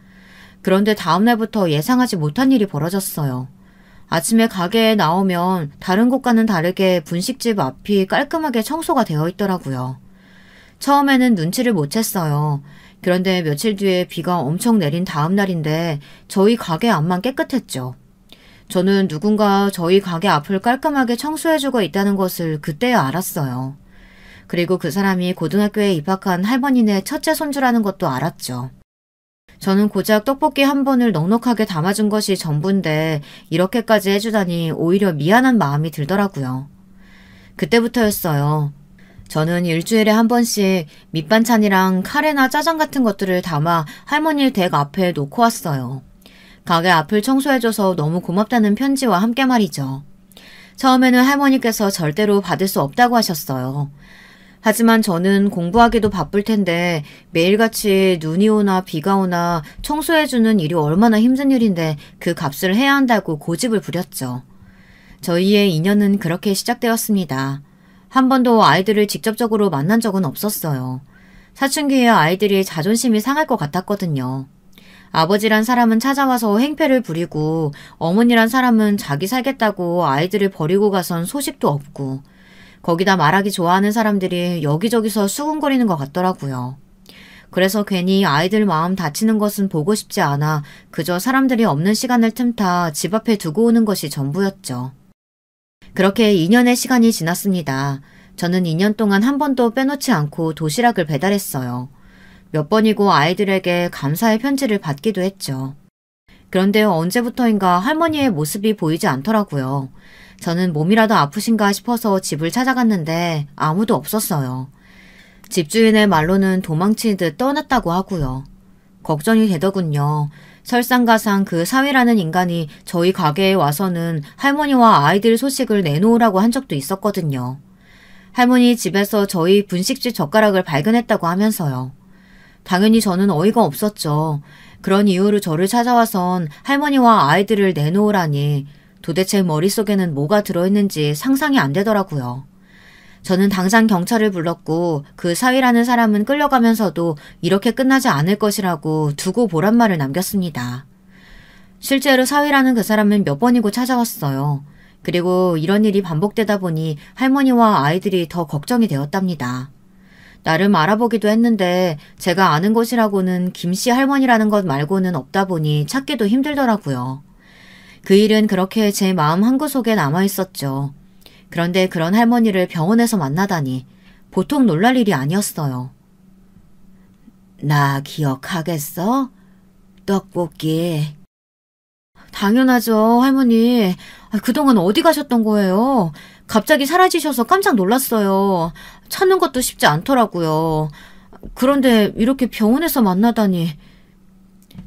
그런데 다음 날부터 예상하지 못한 일이 벌어졌어요. 아침에 가게에 나오면 다른 곳과는 다르게 분식집 앞이 깔끔하게 청소가 되어 있더라고요. 처음에는 눈치를 못 챘어요. 그런데 며칠 뒤에 비가 엄청 내린 다음 날인데 저희 가게 앞만 깨끗했죠. 저는 누군가 저희 가게 앞을 깔끔하게 청소해주고 있다는 것을 그때야 알았어요. 그리고 그 사람이 고등학교에 입학한 할머니네 첫째 손주라는 것도 알았죠. 저는 고작 떡볶이 한 번을 넉넉하게 담아준 것이 전부인데 이렇게까지 해주다니 오히려 미안한 마음이 들더라고요. 그때부터였어요. 저는 일주일에 한 번씩 밑반찬이랑 카레나 짜장 같은 것들을 담아 할머니 댁 앞에 놓고 왔어요. 가게 앞을 청소해줘서 너무 고맙다는 편지와 함께 말이죠. 처음에는 할머니께서 절대로 받을 수 없다고 하셨어요. 하지만 저는 공부하기도 바쁠 텐데 매일같이 눈이 오나 비가 오나 청소해주는 일이 얼마나 힘든 일인데 그 값을 해야 한다고 고집을 부렸죠. 저희의 인연은 그렇게 시작되었습니다. 한 번도 아이들을 직접적으로 만난 적은 없었어요. 사춘기에 아이들이 자존심이 상할 것 같았거든요. 아버지란 사람은 찾아와서 행패를 부리고 어머니란 사람은 자기 살겠다고 아이들을 버리고 가선 소식도 없고 거기다 말하기 좋아하는 사람들이 여기저기서 수군거리는 것 같더라고요. 그래서 괜히 아이들 마음 다치는 것은 보고 싶지 않아 그저 사람들이 없는 시간을 틈타 집 앞에 두고 오는 것이 전부였죠. 그렇게 2년의 시간이 지났습니다. 저는 2년 동안 한 번도 빼놓지 않고 도시락을 배달했어요. 몇 번이고 아이들에게 감사의 편지를 받기도 했죠. 그런데 언제부터인가 할머니의 모습이 보이지 않더라고요. 저는 몸이라도 아프신가 싶어서 집을 찾아갔는데 아무도 없었어요. 집주인의 말로는 도망친 듯 떠났다고 하고요. 걱정이 되더군요. 설상가상 그 사위라는 인간이 저희 가게에 와서는 할머니와 아이들 소식을 내놓으라고 한 적도 있었거든요. 할머니 집에서 저희 분식집 젓가락을 발견했다고 하면서요. 당연히 저는 어이가 없었죠. 그런 이유로 저를 찾아와선 할머니와 아이들을 내놓으라니 도대체 머릿속에는 뭐가 들어있는지 상상이 안 되더라고요. 저는 당장 경찰을 불렀고 그 사위라는 사람은 끌려가면서도 이렇게 끝나지 않을 것이라고 두고 보란 말을 남겼습니다. 실제로 사위라는 그 사람은 몇 번이고 찾아왔어요. 그리고 이런 일이 반복되다 보니 할머니와 아이들이 더 걱정이 되었답니다. 나름 알아보기도 했는데 제가 아는 곳이라고는 김씨 할머니라는 것 말고는 없다 보니 찾기도 힘들더라고요. 그 일은 그렇게 제 마음 한구석에 남아있었죠. 그런데 그런 할머니를 병원에서 만나다니 보통 놀랄 일이 아니었어요. 나 기억하겠어? 떡볶이. 당연하죠, 할머니. 그동안 어디 가셨던 거예요? 갑자기 사라지셔서 깜짝 놀랐어요. 찾는 것도 쉽지 않더라고요. 그런데 이렇게 병원에서 만나다니.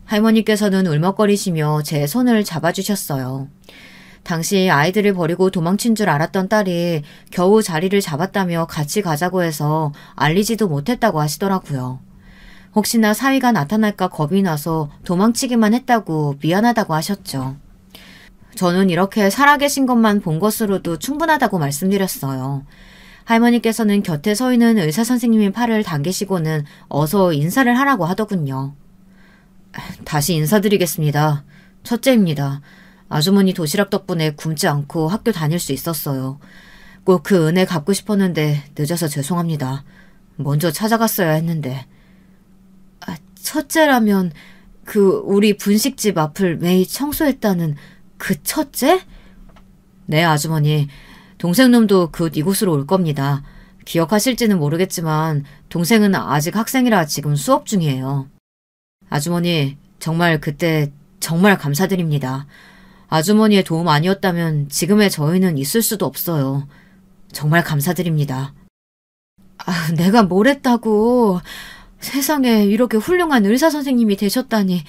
할머니께서는 울먹거리시며 제 손을 잡아주셨어요. 당시 아이들을 버리고 도망친 줄 알았던 딸이 겨우 자리를 잡았다며 같이 가자고 해서 알리지도 못했다고 하시더라고요. 혹시나 사위가 나타날까 겁이 나서 도망치기만 했다고 미안하다고 하셨죠. 저는 이렇게 살아계신 것만 본 것으로도 충분하다고 말씀드렸어요. 할머니께서는 곁에 서 있는 의사선생님의 팔을 당기시고는 어서 인사를 하라고 하더군요. 다시 인사드리겠습니다. 첫째입니다. 아주머니 도시락 덕분에 굶지 않고 학교 다닐 수 있었어요. 꼭 그 은혜 갚고 싶었는데 늦어서 죄송합니다. 먼저 찾아갔어야 했는데. 첫째라면 우리 분식집 앞을 매일 청소했다는 그 첫째? 네, 아주머니. 동생놈도 곧 이곳으로 올 겁니다. 기억하실지는 모르겠지만 동생은 아직 학생이라 지금 수업 중이에요. 아주머니, 정말 그때 정말 감사드립니다. 아주머니의 도움 아니었다면 지금의 저희는 있을 수도 없어요. 정말 감사드립니다. 내가 뭘 했다고. 세상에 이렇게 훌륭한 의사 선생님이 되셨다니.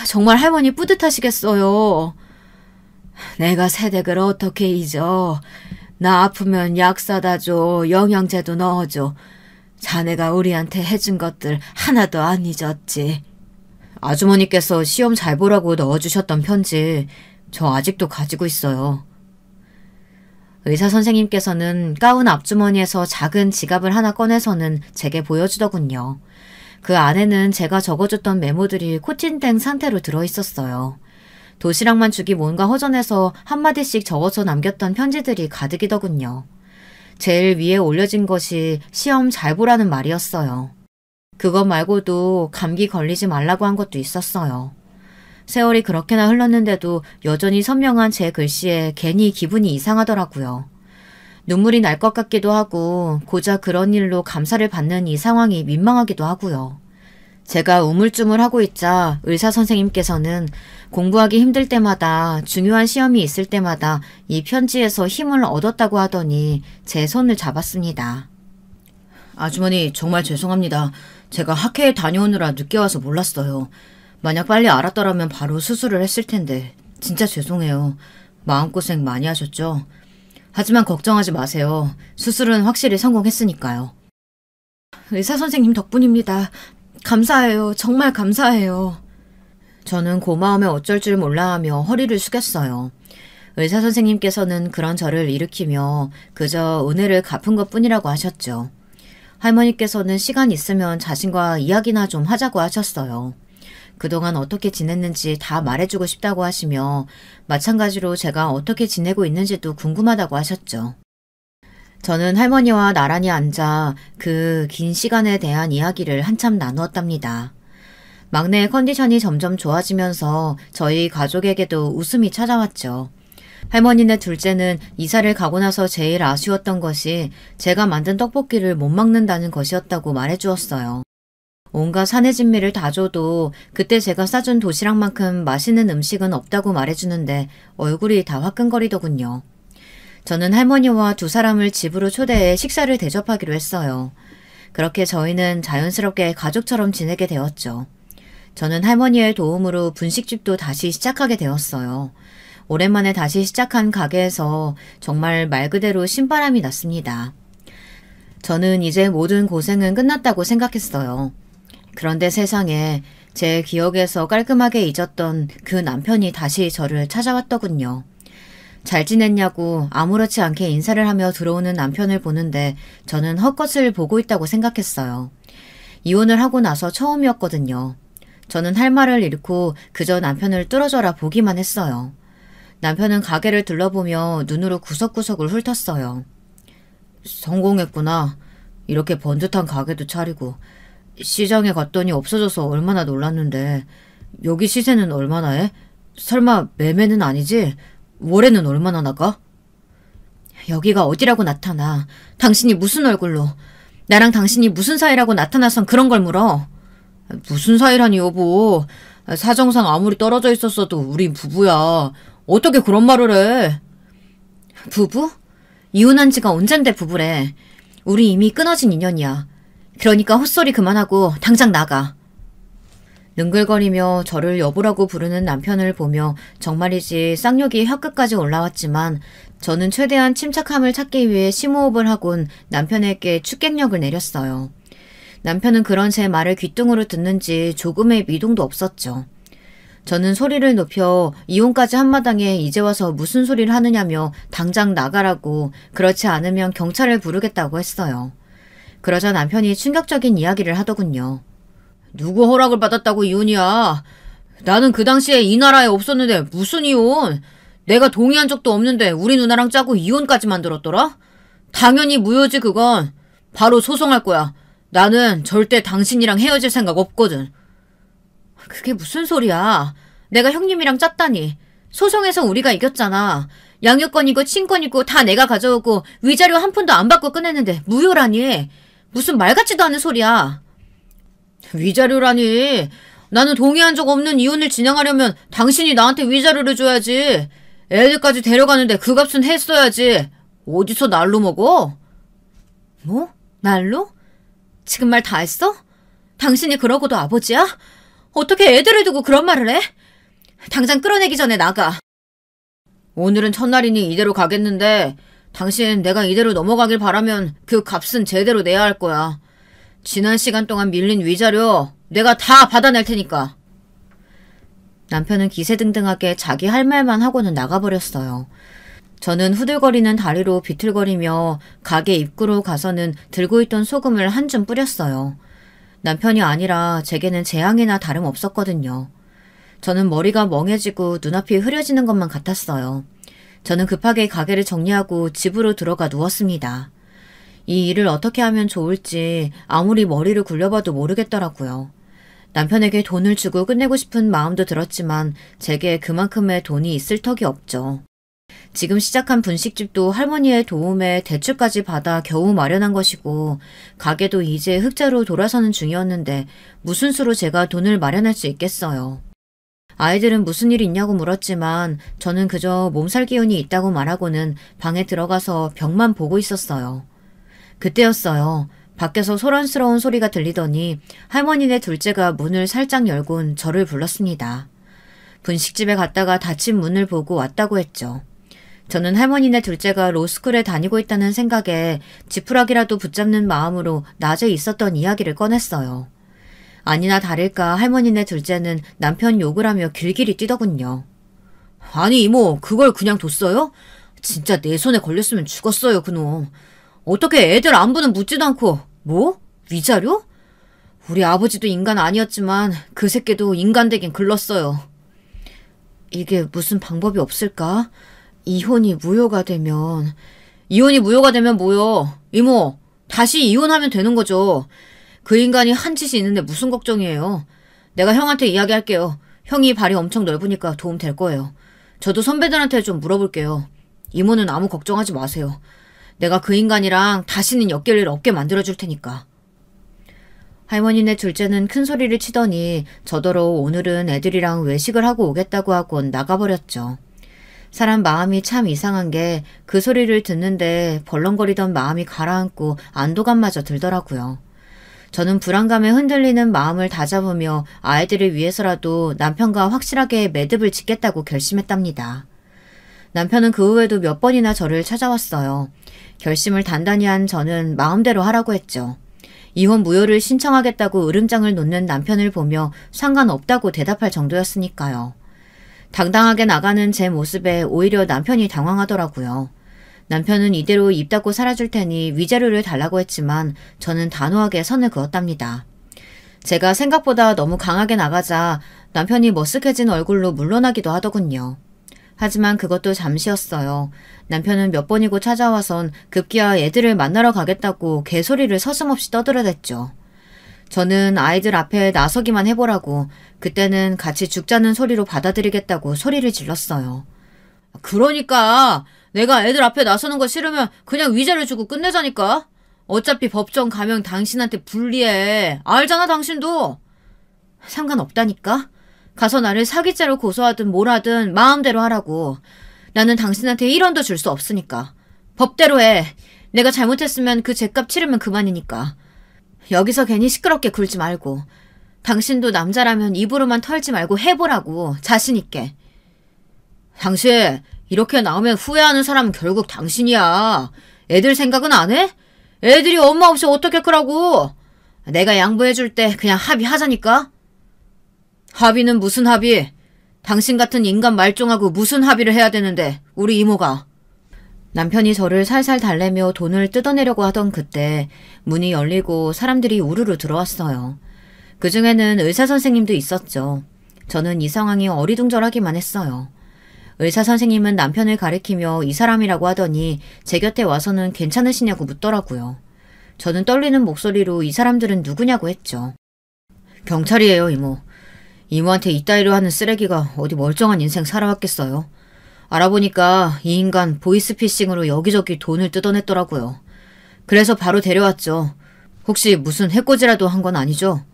정말 할머니 뿌듯하시겠어요. 내가 새댁을 어떻게 잊어. 나 아프면 약 사다 줘. 영양제도 넣어줘. 자네가 우리한테 해준 것들 하나도 안 잊었지. 아주머니께서 시험 잘 보라고 넣어주셨던 편지 저 아직도 가지고 있어요. 의사 선생님께서는 가운 앞주머니에서 작은 지갑을 하나 꺼내서는 제게 보여주더군요. 그 안에는 제가 적어줬던 메모들이 코팅된 상태로 들어있었어요. 도시락만 주기 뭔가 허전해서 한마디씩 적어서 남겼던 편지들이 가득이더군요. 제일 위에 올려진 것이 시험 잘 보라는 말이었어요. 그것 말고도 감기 걸리지 말라고 한 것도 있었어요. 세월이 그렇게나 흘렀는데도 여전히 선명한 제 글씨에 괜히 기분이 이상하더라고요. 눈물이 날 것 같기도 하고 고작 그런 일로 감사를 받는 이 상황이 민망하기도 하고요. 제가 우물쭈물하고 있자 의사 선생님께서는 공부하기 힘들 때마다 중요한 시험이 있을 때마다 이 편지에서 힘을 얻었다고 하더니 제 손을 잡았습니다. 아주머니 정말 죄송합니다. 제가 학회에 다녀오느라 늦게 와서 몰랐어요. 만약 빨리 알았더라면 바로 수술을 했을 텐데 진짜 죄송해요. 마음고생 많이 하셨죠? 하지만 걱정하지 마세요. 수술은 확실히 성공했으니까요. 의사 선생님 덕분입니다. 감사해요. 정말 감사해요. 저는 고마움에 어쩔 줄 몰라 하며 허리를 숙였어요. 의사 선생님께서는 그런 저를 일으키며 그저 은혜를 갚은 것뿐이라고 하셨죠. 할머니께서는 시간 있으면 자신과 이야기나 좀 하자고 하셨어요. 그동안 어떻게 지냈는지 다 말해주고 싶다고 하시며 마찬가지로 제가 어떻게 지내고 있는지도 궁금하다고 하셨죠. 저는 할머니와 나란히 앉아 그 긴 시간에 대한 이야기를 한참 나누었답니다. 막내의 컨디션이 점점 좋아지면서 저희 가족에게도 웃음이 찾아왔죠. 할머니네 둘째는 이사를 가고 나서 제일 아쉬웠던 것이 제가 만든 떡볶이를 못 먹는다는 것이었다고 말해주었어요. 온갖 사내진미를 다 줘도 그때 제가 싸준 도시락만큼 맛있는 음식은 없다고 말해주는데 얼굴이 다 화끈거리더군요. 저는 할머니와 두 사람을 집으로 초대해 식사를 대접하기로 했어요. 그렇게 저희는 자연스럽게 가족처럼 지내게 되었죠. 저는 할머니의 도움으로 분식집도 다시 시작하게 되었어요. 오랜만에 다시 시작한 가게에서 정말 말 그대로 신바람이 났습니다. 저는 이제 모든 고생은 끝났다고 생각했어요. 그런데 세상에 제 기억에서 깔끔하게 잊었던 그 남편이 다시 저를 찾아왔더군요. 잘 지냈냐고 아무렇지 않게 인사를 하며 들어오는 남편을 보는데 저는 헛것을 보고 있다고 생각했어요. 이혼을 하고 나서 처음이었거든요. 저는 할 말을 잃고 그저 남편을 뚫어져라 보기만 했어요. 남편은 가게를 둘러보며 눈으로 구석구석을 훑었어요. 성공했구나. 이렇게 번듯한 가게도 차리고. 시장에 갔더니 없어져서 얼마나 놀랐는데 여기 시세는 얼마나 해? 설마 매매는 아니지? 월에는 얼마나 나가? 여기가 어디라고 나타나. 당신이 무슨 얼굴로. 나랑 당신이 무슨 사이라고 나타나선 그런 걸 물어. 무슨 사이라니 여보. 사정상 아무리 떨어져 있었어도 우린 부부야. 어떻게 그런 말을 해. 부부? 이혼한 지가 언젠데 부부래. 우리 이미 끊어진 인연이야. 그러니까 헛소리 그만하고 당장 나가. 능글거리며 저를 여보라고 부르는 남편을 보며 정말이지 쌍욕이 혀끝까지 올라왔지만 저는 최대한 침착함을 찾기 위해 심호흡을 하곤 남편에게 축객력을 내렸어요. 남편은 그런 제 말을 귀뚱으로 듣는지 조금의 미동도 없었죠. 저는 소리를 높여 이혼까지 한마당에 이제 와서 무슨 소리를 하느냐며 당장 나가라고, 그렇지 않으면 경찰을 부르겠다고 했어요. 그러자 남편이 충격적인 이야기를 하더군요. 누구 허락을 받았다고 이혼이야. 나는 그 당시에 이 나라에 없었는데 무슨 이혼. 내가 동의한 적도 없는데 우리 누나랑 짜고 이혼까지 만들었더라. 당연히 무효지 그건. 바로 소송할 거야. 나는 절대 당신이랑 헤어질 생각 없거든. 그게 무슨 소리야. 내가 형님이랑 짰다니. 소송에서 우리가 이겼잖아. 양육권이고 친권이고 다 내가 가져오고 위자료 한 푼도 안 받고 끝냈는데 무효라니. 무슨 말 같지도 않은 소리야. 위자료라니. 나는 동의한 적 없는 이혼을 진행하려면 당신이 나한테 위자료를 줘야지. 애들까지 데려가는데 그 값은 했어야지. 어디서 날로 먹어? 뭐? 날로? 지금 말 다 했어? 당신이 그러고도 아버지야? 어떻게 애들을 두고 그런 말을 해? 당장 끌어내기 전에 나가. 오늘은 첫날이니 이대로 가겠는데 당신 내가 이대로 넘어가길 바라면 그 값은 제대로 내야 할 거야. 지난 시간 동안 밀린 위자료 내가 다 받아낼 테니까. 남편은 기세등등하게 자기 할 말만 하고는 나가버렸어요. 저는 후들거리는 다리로 비틀거리며 가게 입구로 가서는 들고 있던 소금을 한 줌 뿌렸어요. 남편이 아니라 제게는 재앙이나 다름없었거든요. 저는 머리가 멍해지고 눈앞이 흐려지는 것만 같았어요. 저는 급하게 가게를 정리하고 집으로 들어가 누웠습니다. 이 일을 어떻게 하면 좋을지 아무리 머리를 굴려봐도 모르겠더라고요. 남편에게 돈을 주고 끝내고 싶은 마음도 들었지만 제게 그만큼의 돈이 있을 턱이 없죠. 지금 시작한 분식집도 할머니의 도움에 대출까지 받아 겨우 마련한 것이고 가게도 이제 흑자로 돌아서는 중이었는데 무슨 수로 제가 돈을 마련할 수 있겠어요. 아이들은 무슨 일 있냐고 물었지만 저는 그저 몸살 기운이 있다고 말하고는 방에 들어가서 벽만 보고 있었어요. 그때였어요. 밖에서 소란스러운 소리가 들리더니 할머니네 둘째가 문을 살짝 열곤 저를 불렀습니다. 분식집에 갔다가 닫힌 문을 보고 왔다고 했죠. 저는 할머니네 둘째가 로스쿨에 다니고 있다는 생각에 지푸라기라도 붙잡는 마음으로 낮에 있었던 이야기를 꺼냈어요. 아니나 다를까 할머니네 둘째는 남편 욕을 하며 길길이 뛰더군요. 아니 이모, 그걸 그냥 뒀어요? 진짜 내 손에 걸렸으면 죽었어요, 그놈. 어떻게 애들 안부는 묻지도 않고. 뭐? 위자료? 우리 아버지도 인간 아니었지만 그 새끼도 인간 되긴 글렀어요. 이게 무슨 방법이 없을까? 이혼이 무효가 되면 뭐요? 이모, 다시 이혼하면 되는 거죠. 그 인간이 한 짓이 있는데 무슨 걱정이에요. 내가 형한테 이야기할게요. 형이 발이 엄청 넓으니까 도움 될 거예요. 저도 선배들한테 좀 물어볼게요. 이모는 아무 걱정하지 마세요. 내가 그 인간이랑 다시는 엮일 일 없게 만들어줄 테니까. 할머니네 둘째는 큰 소리를 치더니 저더러 오늘은 애들이랑 외식을 하고 오겠다고 하곤 나가버렸죠. 사람 마음이 참 이상한 게 그 소리를 듣는데 벌렁거리던 마음이 가라앉고 안도감마저 들더라고요. 저는 불안감에 흔들리는 마음을 다잡으며 아이들을 위해서라도 남편과 확실하게 매듭을 짓겠다고 결심했답니다. 남편은 그 후에도 몇 번이나 저를 찾아왔어요. 결심을 단단히 한 저는 마음대로 하라고 했죠. 이혼 무효를 신청하겠다고 으름장을 놓는 남편을 보며 상관없다고 대답할 정도였으니까요. 당당하게 나가는 제 모습에 오히려 남편이 당황하더라고요. 남편은 이대로 입 닫고 살아줄 테니 위자료를 달라고 했지만 저는 단호하게 선을 그었답니다. 제가 생각보다 너무 강하게 나가자 남편이 머쓱해진 얼굴로 물러나기도 하더군요. 하지만 그것도 잠시였어요. 남편은 몇 번이고 찾아와선 급기야 애들을 만나러 가겠다고 개소리를 서슴없이 떠들어댔죠. 저는 아이들 앞에 나서기만 해보라고 그때는 같이 죽자는 소리로 받아들이겠다고 소리를 질렀어요. 그러니까 내가 애들 앞에 나서는 거 싫으면 그냥 위자료 주고 끝내자니까. 어차피 법정 가면 당신한테 불리해. 알잖아 당신도. 상관없다니까. 가서 나를 사기죄로 고소하든 뭘 하든 마음대로 하라고. 나는 당신한테 1원도 줄 수 없으니까. 법대로 해. 내가 잘못했으면 그 죗값 치르면 그만이니까. 여기서 괜히 시끄럽게 굴지 말고. 당신도 남자라면 입으로만 털지 말고 해보라고. 자신 있게. 당신 이렇게 나오면 후회하는 사람은 결국 당신이야. 애들 생각은 안 해? 애들이 엄마 없이 어떻게 크라고. 내가 양보해줄 때 그냥 합의하자니까. 합의는 무슨 합의? 당신 같은 인간 말종하고 무슨 합의를 해야 되는데 우리 이모가. 남편이 저를 살살 달래며 돈을 뜯어내려고 하던 그때 문이 열리고 사람들이 우르르 들어왔어요. 그중에는 의사선생님도 있었죠. 저는 이 상황이 어리둥절하기만 했어요. 의사선생님은 남편을 가리키며 이 사람이라고 하더니 제 곁에 와서는 괜찮으시냐고 묻더라고요. 저는 떨리는 목소리로 이 사람들은 누구냐고 했죠. 경찰이에요, 이모. 이모한테 이따위로 하는 쓰레기가 어디 멀쩡한 인생 살아왔겠어요. 알아보니까 이 인간 보이스피싱으로 여기저기 돈을 뜯어냈더라고요. 그래서 바로 데려왔죠. 혹시 무슨 해코지라도 한 건 아니죠?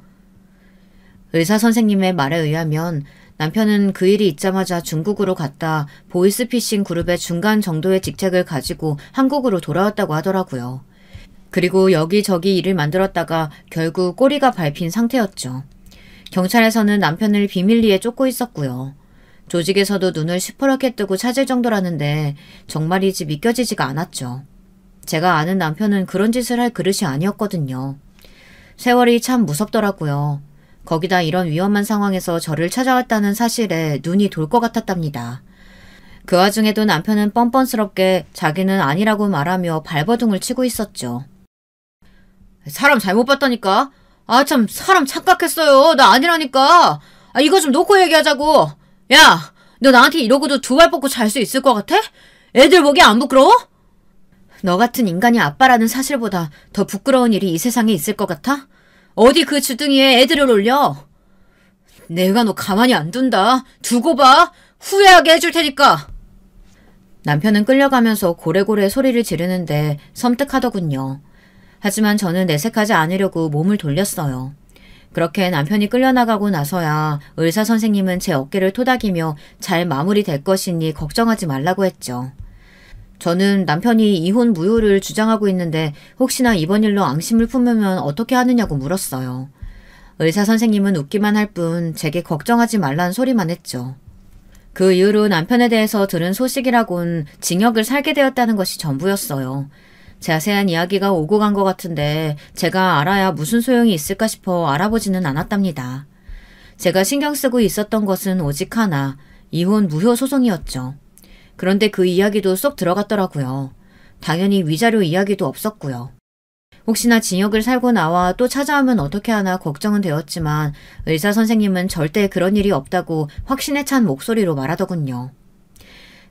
의사선생님의 말에 의하면 남편은 그 일이 있자마자 중국으로 갔다 보이스피싱 그룹의 중간 정도의 직책을 가지고 한국으로 돌아왔다고 하더라고요. 그리고 여기저기 일을 만들었다가 결국 꼬리가 밟힌 상태였죠. 경찰에서는 남편을 비밀리에 쫓고 있었고요. 조직에서도 눈을 시퍼렇게 뜨고 찾을 정도라는데 정말이지 믿겨지지가 않았죠. 제가 아는 남편은 그런 짓을 할 그릇이 아니었거든요. 세월이 참 무섭더라고요. 거기다 이런 위험한 상황에서 저를 찾아왔다는 사실에 눈이 돌 것 같았답니다. 그 와중에도 남편은 뻔뻔스럽게 자기는 아니라고 말하며 발버둥을 치고 있었죠. 사람 잘못 봤다니까? 아 참 사람 착각했어요. 나 아니라니까. 이거 좀 놓고 얘기하자고. 야, 너 나한테 이러고도 두 발 뻗고 잘 수 있을 것 같아? 애들 보기 안 부끄러워? 너 같은 인간이 아빠라는 사실보다 더 부끄러운 일이 이 세상에 있을 것 같아? 어디 그 주둥이에 애들을 올려? 내가 너 가만히 안 둔다. 두고 봐. 후회하게 해줄 테니까. 남편은 끌려가면서 고래고래 소리를 지르는데 섬뜩하더군요. 하지만 저는 내색하지 않으려고 몸을 돌렸어요. 그렇게 남편이 끌려나가고 나서야 의사 선생님은 제 어깨를 토닥이며 잘 마무리될 것이니 걱정하지 말라고 했죠. 저는 남편이 이혼 무효를 주장하고 있는데 혹시나 이번 일로 앙심을 품으면 어떻게 하느냐고 물었어요. 의사 선생님은 웃기만 할 뿐 제게 걱정하지 말란 소리만 했죠. 그 이후로 남편에 대해서 들은 소식이라곤 징역을 살게 되었다는 것이 전부였어요. 자세한 이야기가 오고 간 것 같은데 제가 알아야 무슨 소용이 있을까 싶어 알아보지는 않았답니다. 제가 신경 쓰고 있었던 것은 오직 하나, 이혼 무효 소송이었죠. 그런데 그 이야기도 쏙 들어갔더라고요. 당연히 위자료 이야기도 없었고요. 혹시나 징역을 살고 나와 또 찾아오면 어떻게 하나 걱정은 되었지만 의사 선생님은 절대 그런 일이 없다고 확신에 찬 목소리로 말하더군요.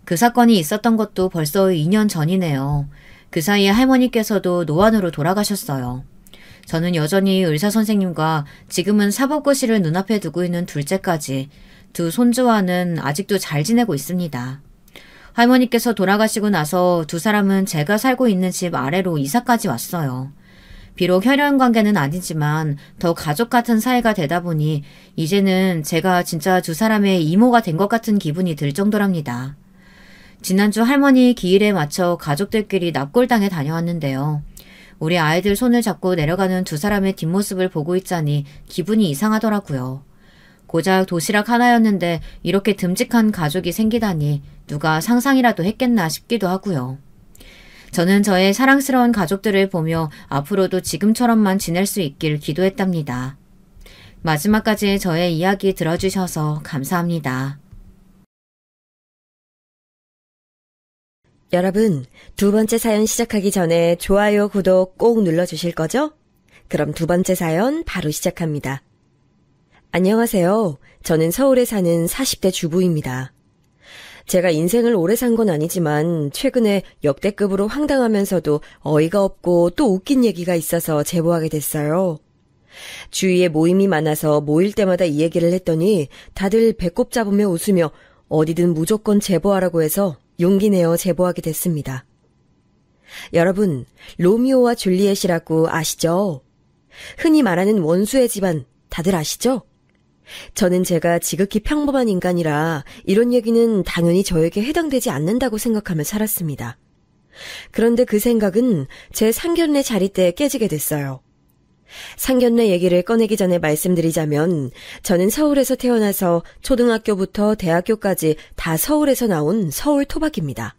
그 사건이 있었던 것도 벌써 2년 전이네요. 그 사이에 할머니께서도 노안으로 돌아가셨어요. 저는 여전히 의사 선생님과 지금은 사법고시를 눈앞에 두고 있는 둘째까지 두 손주와는 아직도 잘 지내고 있습니다. 할머니께서 돌아가시고 나서 두 사람은 제가 살고 있는 집 아래로 이사까지 왔어요. 비록 혈연 관계는 아니지만 더 가족 같은 사이가 되다 보니 이제는 제가 진짜 두 사람의 이모가 된 것 같은 기분이 들 정도랍니다. 지난주 할머니 기일에 맞춰 가족들끼리 납골당에 다녀왔는데요. 우리 아이들 손을 잡고 내려가는 두 사람의 뒷모습을 보고 있자니 기분이 이상하더라고요. 고작 도시락 하나였는데 이렇게 듬직한 가족이 생기다니 누가 상상이라도 했겠나 싶기도 하고요. 저는 저의 사랑스러운 가족들을 보며 앞으로도 지금처럼만 지낼 수 있길 기도했답니다. 마지막까지 저의 이야기 들어주셔서 감사합니다. 여러분, 두 번째 사연 시작하기 전에 좋아요, 구독 꼭 눌러주실 거죠? 그럼 두 번째 사연 바로 시작합니다. 안녕하세요. 저는 서울에 사는 40대 주부입니다. 제가 인생을 오래 산 건 아니지만 최근에 역대급으로 황당하면서도 어이가 없고 또 웃긴 얘기가 있어서 제보하게 됐어요. 주위에 모임이 많아서 모일 때마다 이 얘기를 했더니 다들 배꼽 잡으며 웃으며 어디든 무조건 제보하라고 해서 용기 내어 제보하게 됐습니다. 여러분, 로미오와 줄리엣이라고 아시죠? 흔히 말하는 원수의 집안 다들 아시죠? 저는 제가 지극히 평범한 인간이라 이런 얘기는 당연히 저에게 해당되지 않는다고 생각하며 살았습니다. 그런데 그 생각은 제 상견례 자리 때 깨지게 됐어요. 상견례 얘기를 꺼내기 전에 말씀드리자면 저는 서울에서 태어나서 초등학교부터 대학교까지 다 서울에서 나온 서울 토박입니다.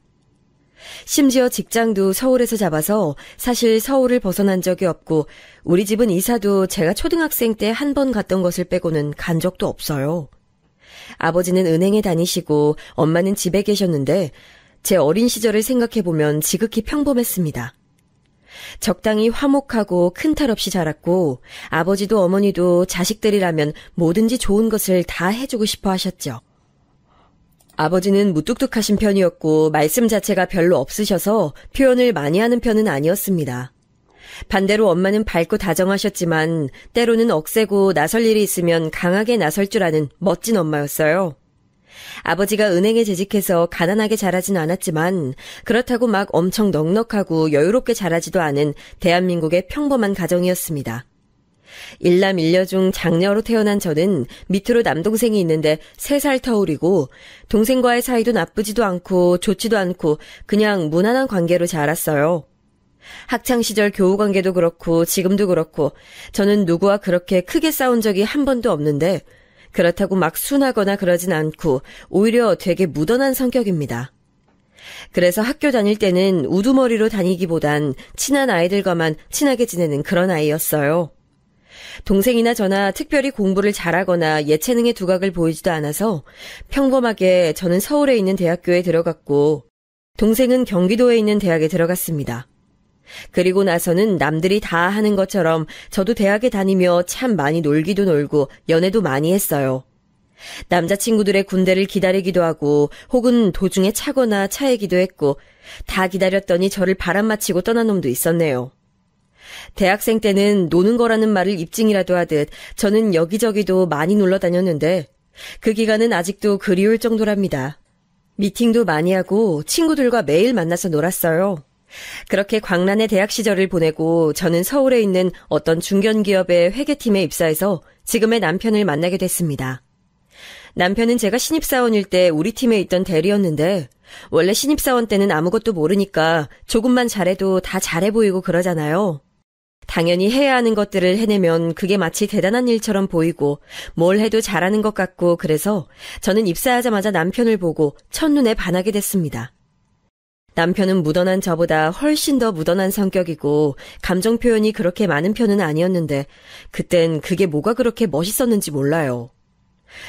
심지어 직장도 서울에서 잡아서 사실 서울을 벗어난 적이 없고 우리 집은 이사도 제가 초등학생 때 한 번 갔던 것을 빼고는 간 적도 없어요. 아버지는 은행에 다니시고 엄마는 집에 계셨는데 제 어린 시절을 생각해보면 지극히 평범했습니다. 적당히 화목하고 큰 탈 없이 자랐고 아버지도 어머니도 자식들이라면 뭐든지 좋은 것을 다 해주고 싶어 하셨죠. 아버지는 무뚝뚝하신 편이었고 말씀 자체가 별로 없으셔서 표현을 많이 하는 편은 아니었습니다. 반대로 엄마는 밝고 다정하셨지만 때로는 억세고 나설 일이 있으면 강하게 나설 줄 아는 멋진 엄마였어요. 아버지가 은행에 재직해서 가난하게 자라진 않았지만 그렇다고 막 엄청 넉넉하고 여유롭게 자라지도 않은 대한민국의 평범한 가정이었습니다. 일남 일녀 중 장녀로 태어난 저는 밑으로 남동생이 있는데 3살 터울이고 동생과의 사이도 나쁘지도 않고 좋지도 않고 그냥 무난한 관계로 자랐어요. 학창시절 교우관계도 그렇고 지금도 그렇고 저는 누구와 그렇게 크게 싸운 적이 한 번도 없는데 그렇다고 막 순하거나 그러진 않고 오히려 되게 무던한 성격입니다. 그래서 학교 다닐 때는 우두머리로 다니기보단 친한 아이들과만 친하게 지내는 그런 아이였어요. 동생이나 저나 특별히 공부를 잘하거나 예체능의 두각을 보이지도 않아서 평범하게 저는 서울에 있는 대학교에 들어갔고 동생은 경기도에 있는 대학에 들어갔습니다. 그리고 나서는 남들이 다 하는 것처럼 저도 대학에 다니며 참 많이 놀기도 놀고 연애도 많이 했어요. 남자친구들의 군대를 기다리기도 하고 혹은 도중에 차거나 차이기도 했고 다 기다렸더니 저를 바람맞히고 떠난 놈도 있었네요. 대학생 때는 노는 거라는 말을 입증이라도 하듯 저는 여기저기도 많이 놀러 다녔는데 그 기간은 아직도 그리울 정도랍니다. 미팅도 많이 하고 친구들과 매일 만나서 놀았어요. 그렇게 광란의 대학 시절을 보내고 저는 서울에 있는 어떤 중견기업의 회계팀에 입사해서 지금의 남편을 만나게 됐습니다. 남편은 제가 신입사원일 때 우리 팀에 있던 대리였는데 원래 신입사원 때는 아무것도 모르니까 조금만 잘해도 다 잘해 보이고 그러잖아요. 당연히 해야 하는 것들을 해내면 그게 마치 대단한 일처럼 보이고 뭘 해도 잘하는 것 같고 그래서 저는 입사하자마자 남편을 보고 첫눈에 반하게 됐습니다. 남편은 묻어난 저보다 훨씬 더 묻어난 성격이고 감정 표현이 그렇게 많은 편은 아니었는데 그땐 그게 뭐가 그렇게 멋있었는지 몰라요.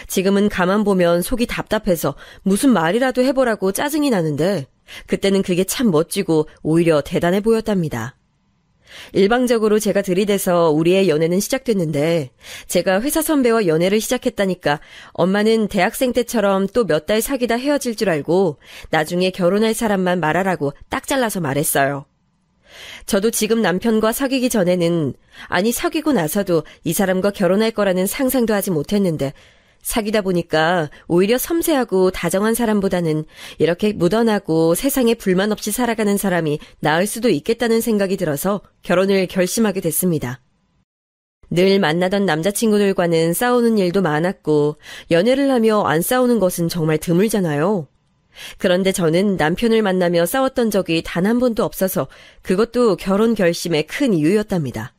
지금은 가만 보면 속이 답답해서 무슨 말이라도 해보라고 짜증이 나는데 그때는 그게 참 멋지고 오히려 대단해 보였답니다. 일방적으로 제가 들이대서 우리의 연애는 시작됐는데 제가 회사 선배와 연애를 시작했다니까 엄마는 대학생 때처럼 또 몇 달 사귀다 헤어질 줄 알고 나중에 결혼할 사람만 말하라고 딱 잘라서 말했어요. 저도 지금 남편과 사귀기 전에는 아니 사귀고 나서도 이 사람과 결혼할 거라는 상상도 하지 못했는데 사귀다 보니까 오히려 섬세하고 다정한 사람보다는 이렇게 무던하고 세상에 불만 없이 살아가는 사람이 나을 수도 있겠다는 생각이 들어서 결혼을 결심하게 됐습니다. 늘 만나던 남자친구들과는 싸우는 일도 많았고 연애를 하며 안 싸우는 것은 정말 드물잖아요. 그런데 저는 남편을 만나며 싸웠던 적이 단 한 번도 없어서 그것도 결혼 결심의 큰 이유였답니다.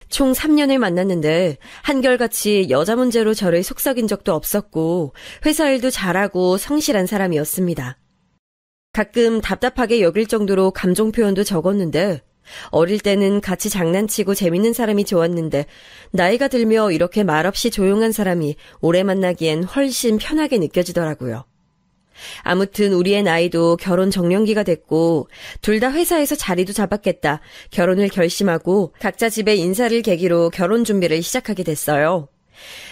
총 3년을 만났는데 한결같이 여자 문제로 저를 속삭인 적도 없었고 회사 일도 잘하고 성실한 사람이었습니다. 가끔 답답하게 여길 정도로 감정 표현도 적었는데 어릴 때는 같이 장난치고 재밌는 사람이 좋았는데 나이가 들며 이렇게 말없이 조용한 사람이 오래 만나기엔 훨씬 편하게 느껴지더라고요. 아무튼 우리의 나이도 결혼 정년기가 됐고 둘 다 회사에서 자리도 잡았겠다 결혼을 결심하고 각자 집에 인사를 계기로 결혼 준비를 시작하게 됐어요.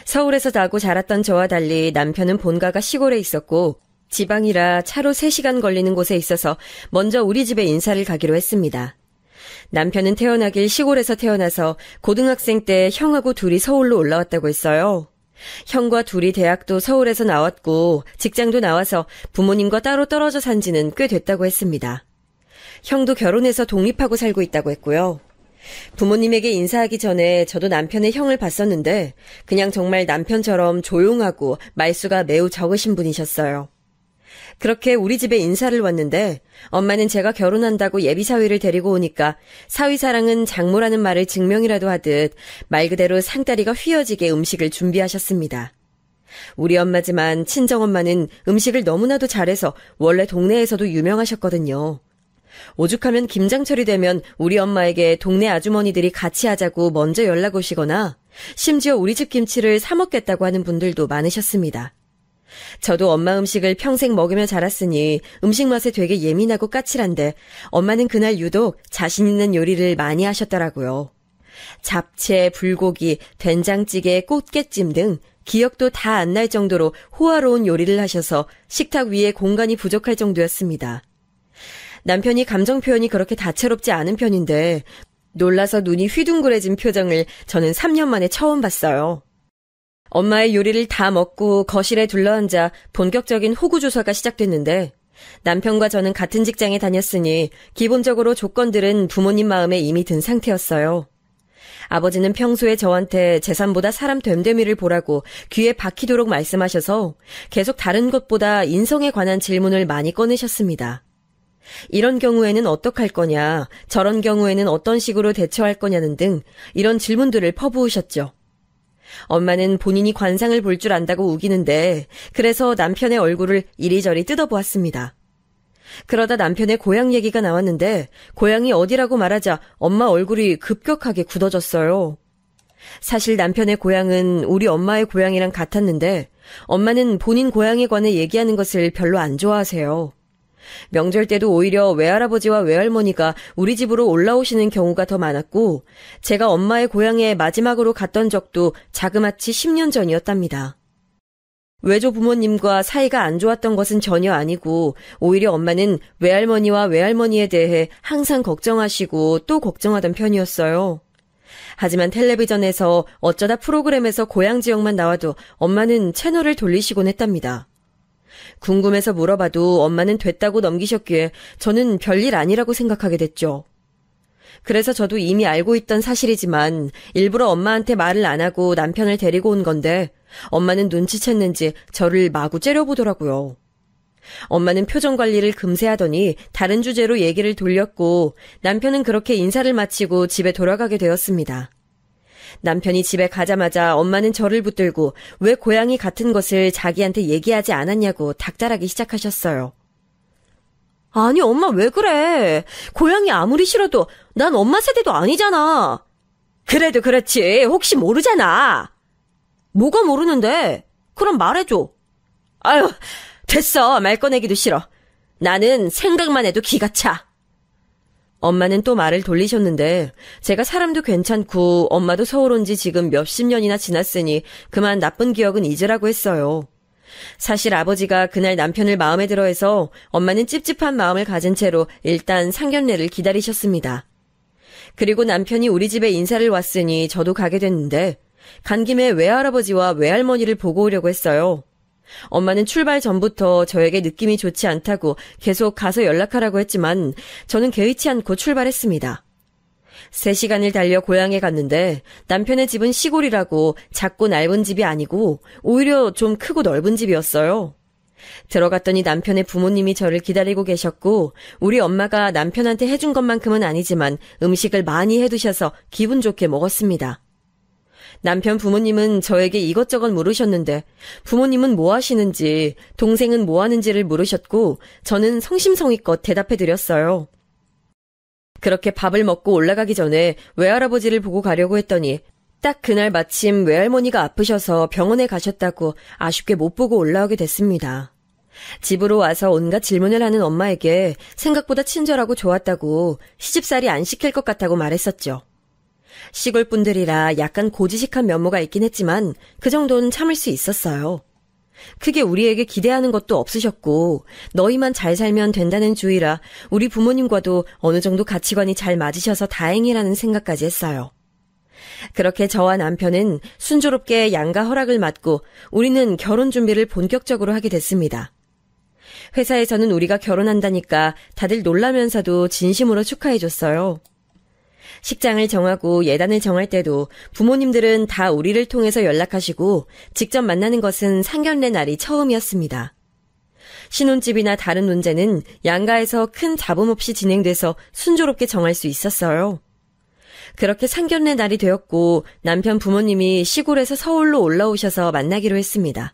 서울에서 나고 자랐던 저와 달리 남편은 본가가 시골에 있었고 지방이라 차로 3시간 걸리는 곳에 있어서 먼저 우리 집에 인사를 가기로 했습니다. 남편은 태어나길 시골에서 태어나서 고등학생 때 형하고 둘이 서울로 올라왔다고 했어요. 형과 둘이 대학도 서울에서 나왔고 직장도 나와서 부모님과 따로 떨어져 산 지는 꽤 됐다고 했습니다. 형도 결혼해서 독립하고 살고 있다고 했고요. 부모님에게 인사하기 전에 저도 남편의 형을 봤었는데 그냥 정말 남편처럼 조용하고 말수가 매우 적으신 분이셨어요. 그렇게 우리 집에 인사를 왔는데 엄마는 제가 결혼한다고 예비사위를 데리고 오니까 사위사랑은 장모라는 말을 증명이라도 하듯 말 그대로 상다리가 휘어지게 음식을 준비하셨습니다. 우리 엄마지만 친정엄마는 음식을 너무나도 잘해서 원래 동네에서도 유명하셨거든요. 오죽하면 김장철이 되면 우리 엄마에게 동네 아주머니들이 같이 하자고 먼저 연락 오시거나 심지어 우리 집 김치를 사 먹겠다고 하는 분들도 많으셨습니다. 저도 엄마 음식을 평생 먹으며 자랐으니 음식 맛에 되게 예민하고 까칠한데 엄마는 그날 유독 자신 있는 요리를 많이 하셨더라고요. 잡채, 불고기, 된장찌개, 꽃게찜 등 기억도 다 안 날 정도로 호화로운 요리를 하셔서 식탁 위에 공간이 부족할 정도였습니다. 남편이 감정 표현이 그렇게 다채롭지 않은 편인데 놀라서 눈이 휘둥그레진 표정을 저는 3년 만에 처음 봤어요. 엄마의 요리를 다 먹고 거실에 둘러앉아 본격적인 호구조사가 시작됐는데 남편과 저는 같은 직장에 다녔으니 기본적으로 조건들은 부모님 마음에 이미 든 상태였어요. 아버지는 평소에 저한테 재산보다 사람 됨됨이를 보라고 귀에 박히도록 말씀하셔서 계속 다른 것보다 인성에 관한 질문을 많이 꺼내셨습니다. 이런 경우에는 어떡할 거냐, 저런 경우에는 어떤 식으로 대처할 거냐는 등 이런 질문들을 퍼부으셨죠. 엄마는 본인이 관상을 볼 줄 안다고 우기는데 그래서 남편의 얼굴을 이리저리 뜯어보았습니다. 그러다 남편의 고향 얘기가 나왔는데 고향이 어디라고 말하자 엄마 얼굴이 급격하게 굳어졌어요. 사실 남편의 고향은 우리 엄마의 고향이랑 같았는데 엄마는 본인 고향에 관해 얘기하는 것을 별로 안 좋아하세요. 명절 때도 오히려 외할아버지와 외할머니가 우리 집으로 올라오시는 경우가 더 많았고 제가 엄마의 고향에 마지막으로 갔던 적도 자그마치 10년 전이었답니다. 외조 부모님과 사이가 안 좋았던 것은 전혀 아니고 오히려 엄마는 외할머니와 외할머니에 대해 항상 걱정하시고 또 걱정하던 편이었어요. 하지만 텔레비전에서 어쩌다 프로그램에서 고향 지역만 나와도 엄마는 채널을 돌리시곤 했답니다. 궁금해서 물어봐도 엄마는 됐다고 넘기셨기에 저는 별일 아니라고 생각하게 됐죠. 그래서 저도 이미 알고 있던 사실이지만 일부러 엄마한테 말을 안 하고 남편을 데리고 온 건데 엄마는 눈치챘는지 저를 마구 째려보더라고요. 엄마는 표정 관리를 금세 하더니 다른 주제로 얘기를 돌렸고 남편은 그렇게 인사를 마치고 집에 돌아가게 되었습니다. 남편이 집에 가자마자 엄마는 저를 붙들고 왜 고양이 같은 것을 자기한테 얘기하지 않았냐고 닥달하기 시작하셨어요. 아니 엄마 왜 그래? 고양이 아무리 싫어도 난 엄마 세대도 아니잖아. 그래도 그렇지 혹시 모르잖아. 뭐가 모르는데? 그럼 말해줘. 아유 됐어 말 꺼내기도 싫어. 나는 생각만 해도 기가 차. 엄마는 또 말을 돌리셨는데 제가 사람도 괜찮고 엄마도 서울 온 지 지금 몇십 년이나 지났으니 그만 나쁜 기억은 잊으라고 했어요. 사실 아버지가 그날 남편을 마음에 들어해서 엄마는 찝찝한 마음을 가진 채로 일단 상견례를 기다리셨습니다. 그리고 남편이 우리 집에 인사를 왔으니 저도 가게 됐는데 간 김에 외할아버지와 외할머니를 보고 오려고 했어요. 엄마는 출발 전부터 저에게 느낌이 좋지 않다고 계속 가서 연락하라고 했지만 저는 개의치 않고 출발했습니다. 3시간을 달려 고향에 갔는데 남편의 집은 시골이라고 작고 넓은 집이 아니고 오히려 좀 크고 넓은 집이었어요. 들어갔더니 남편의 부모님이 저를 기다리고 계셨고 우리 엄마가 남편한테 해준 것만큼은 아니지만 음식을 많이 해두셔서 기분 좋게 먹었습니다. 남편 부모님은 저에게 이것저것 물으셨는데 부모님은 뭐 하시는지 동생은 뭐 하는지를 물으셨고 저는 성심성의껏 대답해드렸어요. 그렇게 밥을 먹고 올라가기 전에 외할아버지를 보고 가려고 했더니 딱 그날 마침 외할머니가 아프셔서 병원에 가셨다고 아쉽게 못 보고 올라오게 됐습니다. 집으로 와서 온갖 질문을 하는 엄마에게 생각보다 친절하고 좋았다고 시집살이 안 시킬 것 같다고 말했었죠. 시골 분들이라 약간 고지식한 면모가 있긴 했지만 그 정도는 참을 수 있었어요. 크게 우리에게 기대하는 것도 없으셨고 너희만 잘 살면 된다는 주의라 우리 부모님과도 어느 정도 가치관이 잘 맞으셔서 다행이라는 생각까지 했어요. 그렇게 저와 남편은 순조롭게 양가 허락을 받고 우리는 결혼 준비를 본격적으로 하게 됐습니다. 회사에서는 우리가 결혼한다니까 다들 놀라면서도 진심으로 축하해줬어요. 식장을 정하고 예단을 정할 때도 부모님들은 다 우리를 통해서 연락하시고 직접 만나는 것은 상견례 날이 처음이었습니다. 신혼집이나 다른 문제는 양가에서 큰 잡음 없이 진행돼서 순조롭게 정할 수 있었어요. 그렇게 상견례 날이 되었고 남편 부모님이 시골에서 서울로 올라오셔서 만나기로 했습니다.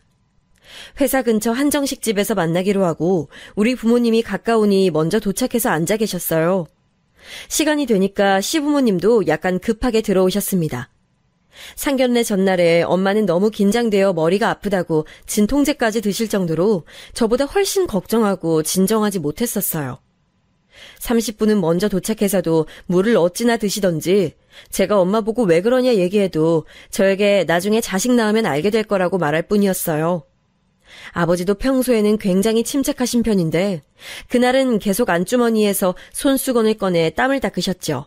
회사 근처 한정식집에서 만나기로 하고 우리 부모님이 가까우니 먼저 도착해서 앉아 계셨어요. 시간이 되니까 시부모님도 약간 급하게 들어오셨습니다. 상견례 전날에 엄마는 너무 긴장되어 머리가 아프다고 진통제까지 드실 정도로 저보다 훨씬 걱정하고 진정하지 못했었어요. 30분은 먼저 도착해서도 물을 어찌나 드시던지 제가 엄마 보고 왜 그러냐 얘기해도 저에게 나중에 자식 낳으면 알게 될 거라고 말할 뿐이었어요. 아버지도 평소에는 굉장히 침착하신 편인데 그날은 계속 안주머니에서 손수건을 꺼내 땀을 닦으셨죠.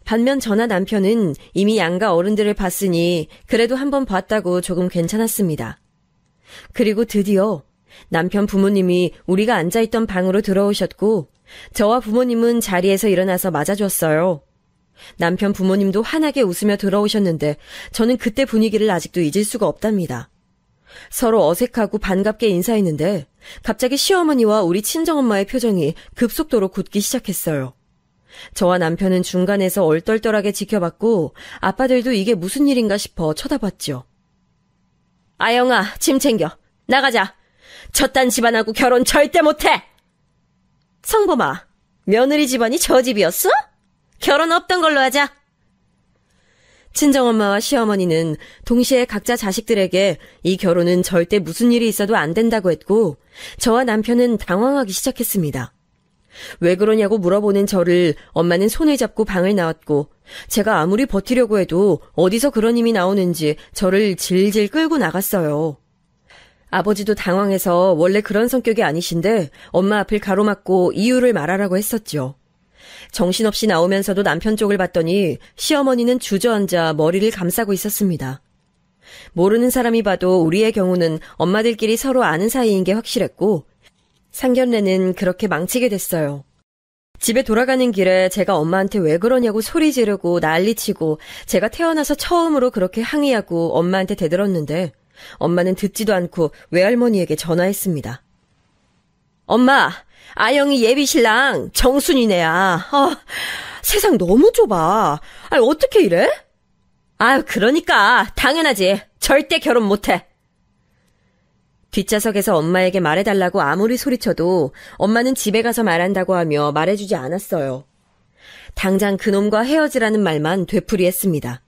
반면 저나 남편은 이미 양가 어른들을 봤으니 그래도 한번 봤다고 조금 괜찮았습니다. 그리고 드디어 남편 부모님이 우리가 앉아있던 방으로 들어오셨고 저와 부모님은 자리에서 일어나서 맞아줬어요. 남편 부모님도 환하게 웃으며 들어오셨는데 저는 그때 분위기를 아직도 잊을 수가 없답니다. 서로 어색하고 반갑게 인사했는데 갑자기 시어머니와 우리 친정엄마의 표정이 급속도로 굳기 시작했어요. 저와 남편은 중간에서 얼떨떨하게 지켜봤고 아빠들도 이게 무슨 일인가 싶어 쳐다봤죠. 아영아, 짐 챙겨. 나가자. 저딴 집안하고 결혼 절대 못해. 성범아, 며느리 집안이 저 집이었어? 결혼 없던 걸로 하자. 친정엄마와 시어머니는 동시에 각자 자식들에게 이 결혼은 절대 무슨 일이 있어도 안 된다고 했고 저와 남편은 당황하기 시작했습니다. 왜 그러냐고 물어보는 저를 엄마는 손을 잡고 방을 나왔고 제가 아무리 버티려고 해도 어디서 그런 힘이 나오는지 저를 질질 끌고 나갔어요. 아버지도 당황해서 원래 그런 성격이 아니신데 엄마 앞을 가로막고 이유를 말하라고 했었죠. 정신없이 나오면서도 남편 쪽을 봤더니 시어머니는 주저앉아 머리를 감싸고 있었습니다. 모르는 사람이 봐도 우리의 경우는 엄마들끼리 서로 아는 사이인 게 확실했고 상견례는 그렇게 망치게 됐어요. 집에 돌아가는 길에 제가 엄마한테 왜 그러냐고 소리 지르고 난리치고 제가 태어나서 처음으로 그렇게 항의하고 엄마한테 대들었는데 엄마는 듣지도 않고 외할머니에게 전화했습니다. 엄마, 아영이 예비신랑 정순이네야. 세상 너무 좁아. 어떻게 이래? 그러니까 당연하지. 절대 결혼 못해. 뒷좌석에서 엄마에게 말해달라고 아무리 소리쳐도 엄마는 집에 가서 말한다고 하며 말해주지 않았어요. 당장 그놈과 헤어지라는 말만 되풀이했습니다.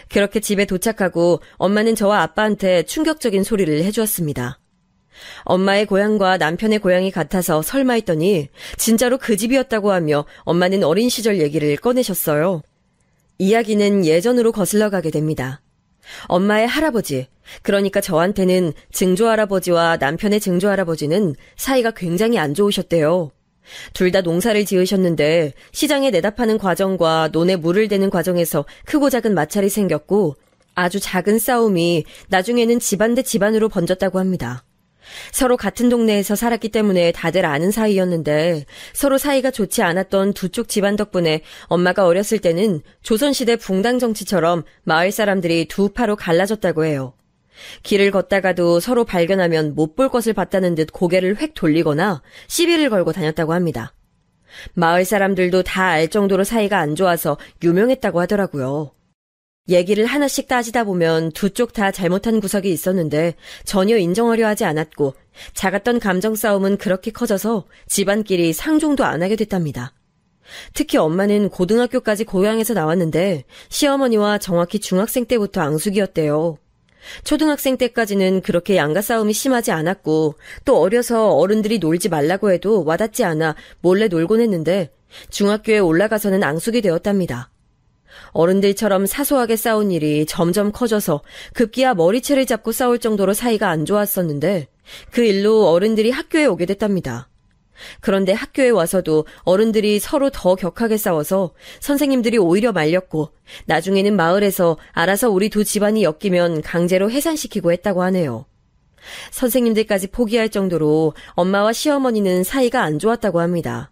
그렇게 집에 도착하고 엄마는 저와 아빠한테 충격적인 소리를 해주었습니다. 엄마의 고향과 남편의 고향이 같아서 설마 했더니 진짜로 그 집이었다고 하며 엄마는 어린 시절 얘기를 꺼내셨어요. 이야기는 예전으로 거슬러 가게 됩니다. 엄마의 할아버지, 그러니까 저한테는 증조할아버지와 남편의 증조할아버지는 사이가 굉장히 안 좋으셨대요. 둘 다 농사를 지으셨는데 시장에 내다 파는 과정과 논에 물을 대는 과정에서 크고 작은 마찰이 생겼고 아주 작은 싸움이 나중에는 집안 대 집안으로 번졌다고 합니다. 서로 같은 동네에서 살았기 때문에 다들 아는 사이였는데 서로 사이가 좋지 않았던 두 쪽 집안 덕분에 엄마가 어렸을 때는 조선시대 붕당 정치처럼 마을 사람들이 두 파로 갈라졌다고 해요. 길을 걷다가도 서로 발견하면 못 볼 것을 봤다는 듯 고개를 획 돌리거나 시비를 걸고 다녔다고 합니다. 마을 사람들도 다 알 정도로 사이가 안 좋아서 유명했다고 하더라고요. 얘기를 하나씩 따지다 보면 두 쪽 다 잘못한 구석이 있었는데 전혀 인정하려 하지 않았고 작았던 감정 싸움은 그렇게 커져서 집안끼리 상종도 안 하게 됐답니다. 특히 엄마는 고등학교까지 고향에서 나왔는데 시어머니와 정확히 중학생 때부터 앙숙이었대요. 초등학생 때까지는 그렇게 양가 싸움이 심하지 않았고 또 어려서 어른들이 놀지 말라고 해도 와닿지 않아 몰래 놀곤 했는데 중학교에 올라가서는 앙숙이 되었답니다. 어른들처럼 사소하게 싸운 일이 점점 커져서 급기야 머리채를 잡고 싸울 정도로 사이가 안 좋았었는데 그 일로 어른들이 학교에 오게 됐답니다. 그런데 학교에 와서도 어른들이 서로 더 격하게 싸워서 선생님들이 오히려 말렸고 나중에는 마을에서 알아서 우리 두 집안이 엮이면 강제로 해산시키고 했다고 하네요. 선생님들까지 포기할 정도로 엄마와 시어머니는 사이가 안 좋았다고 합니다.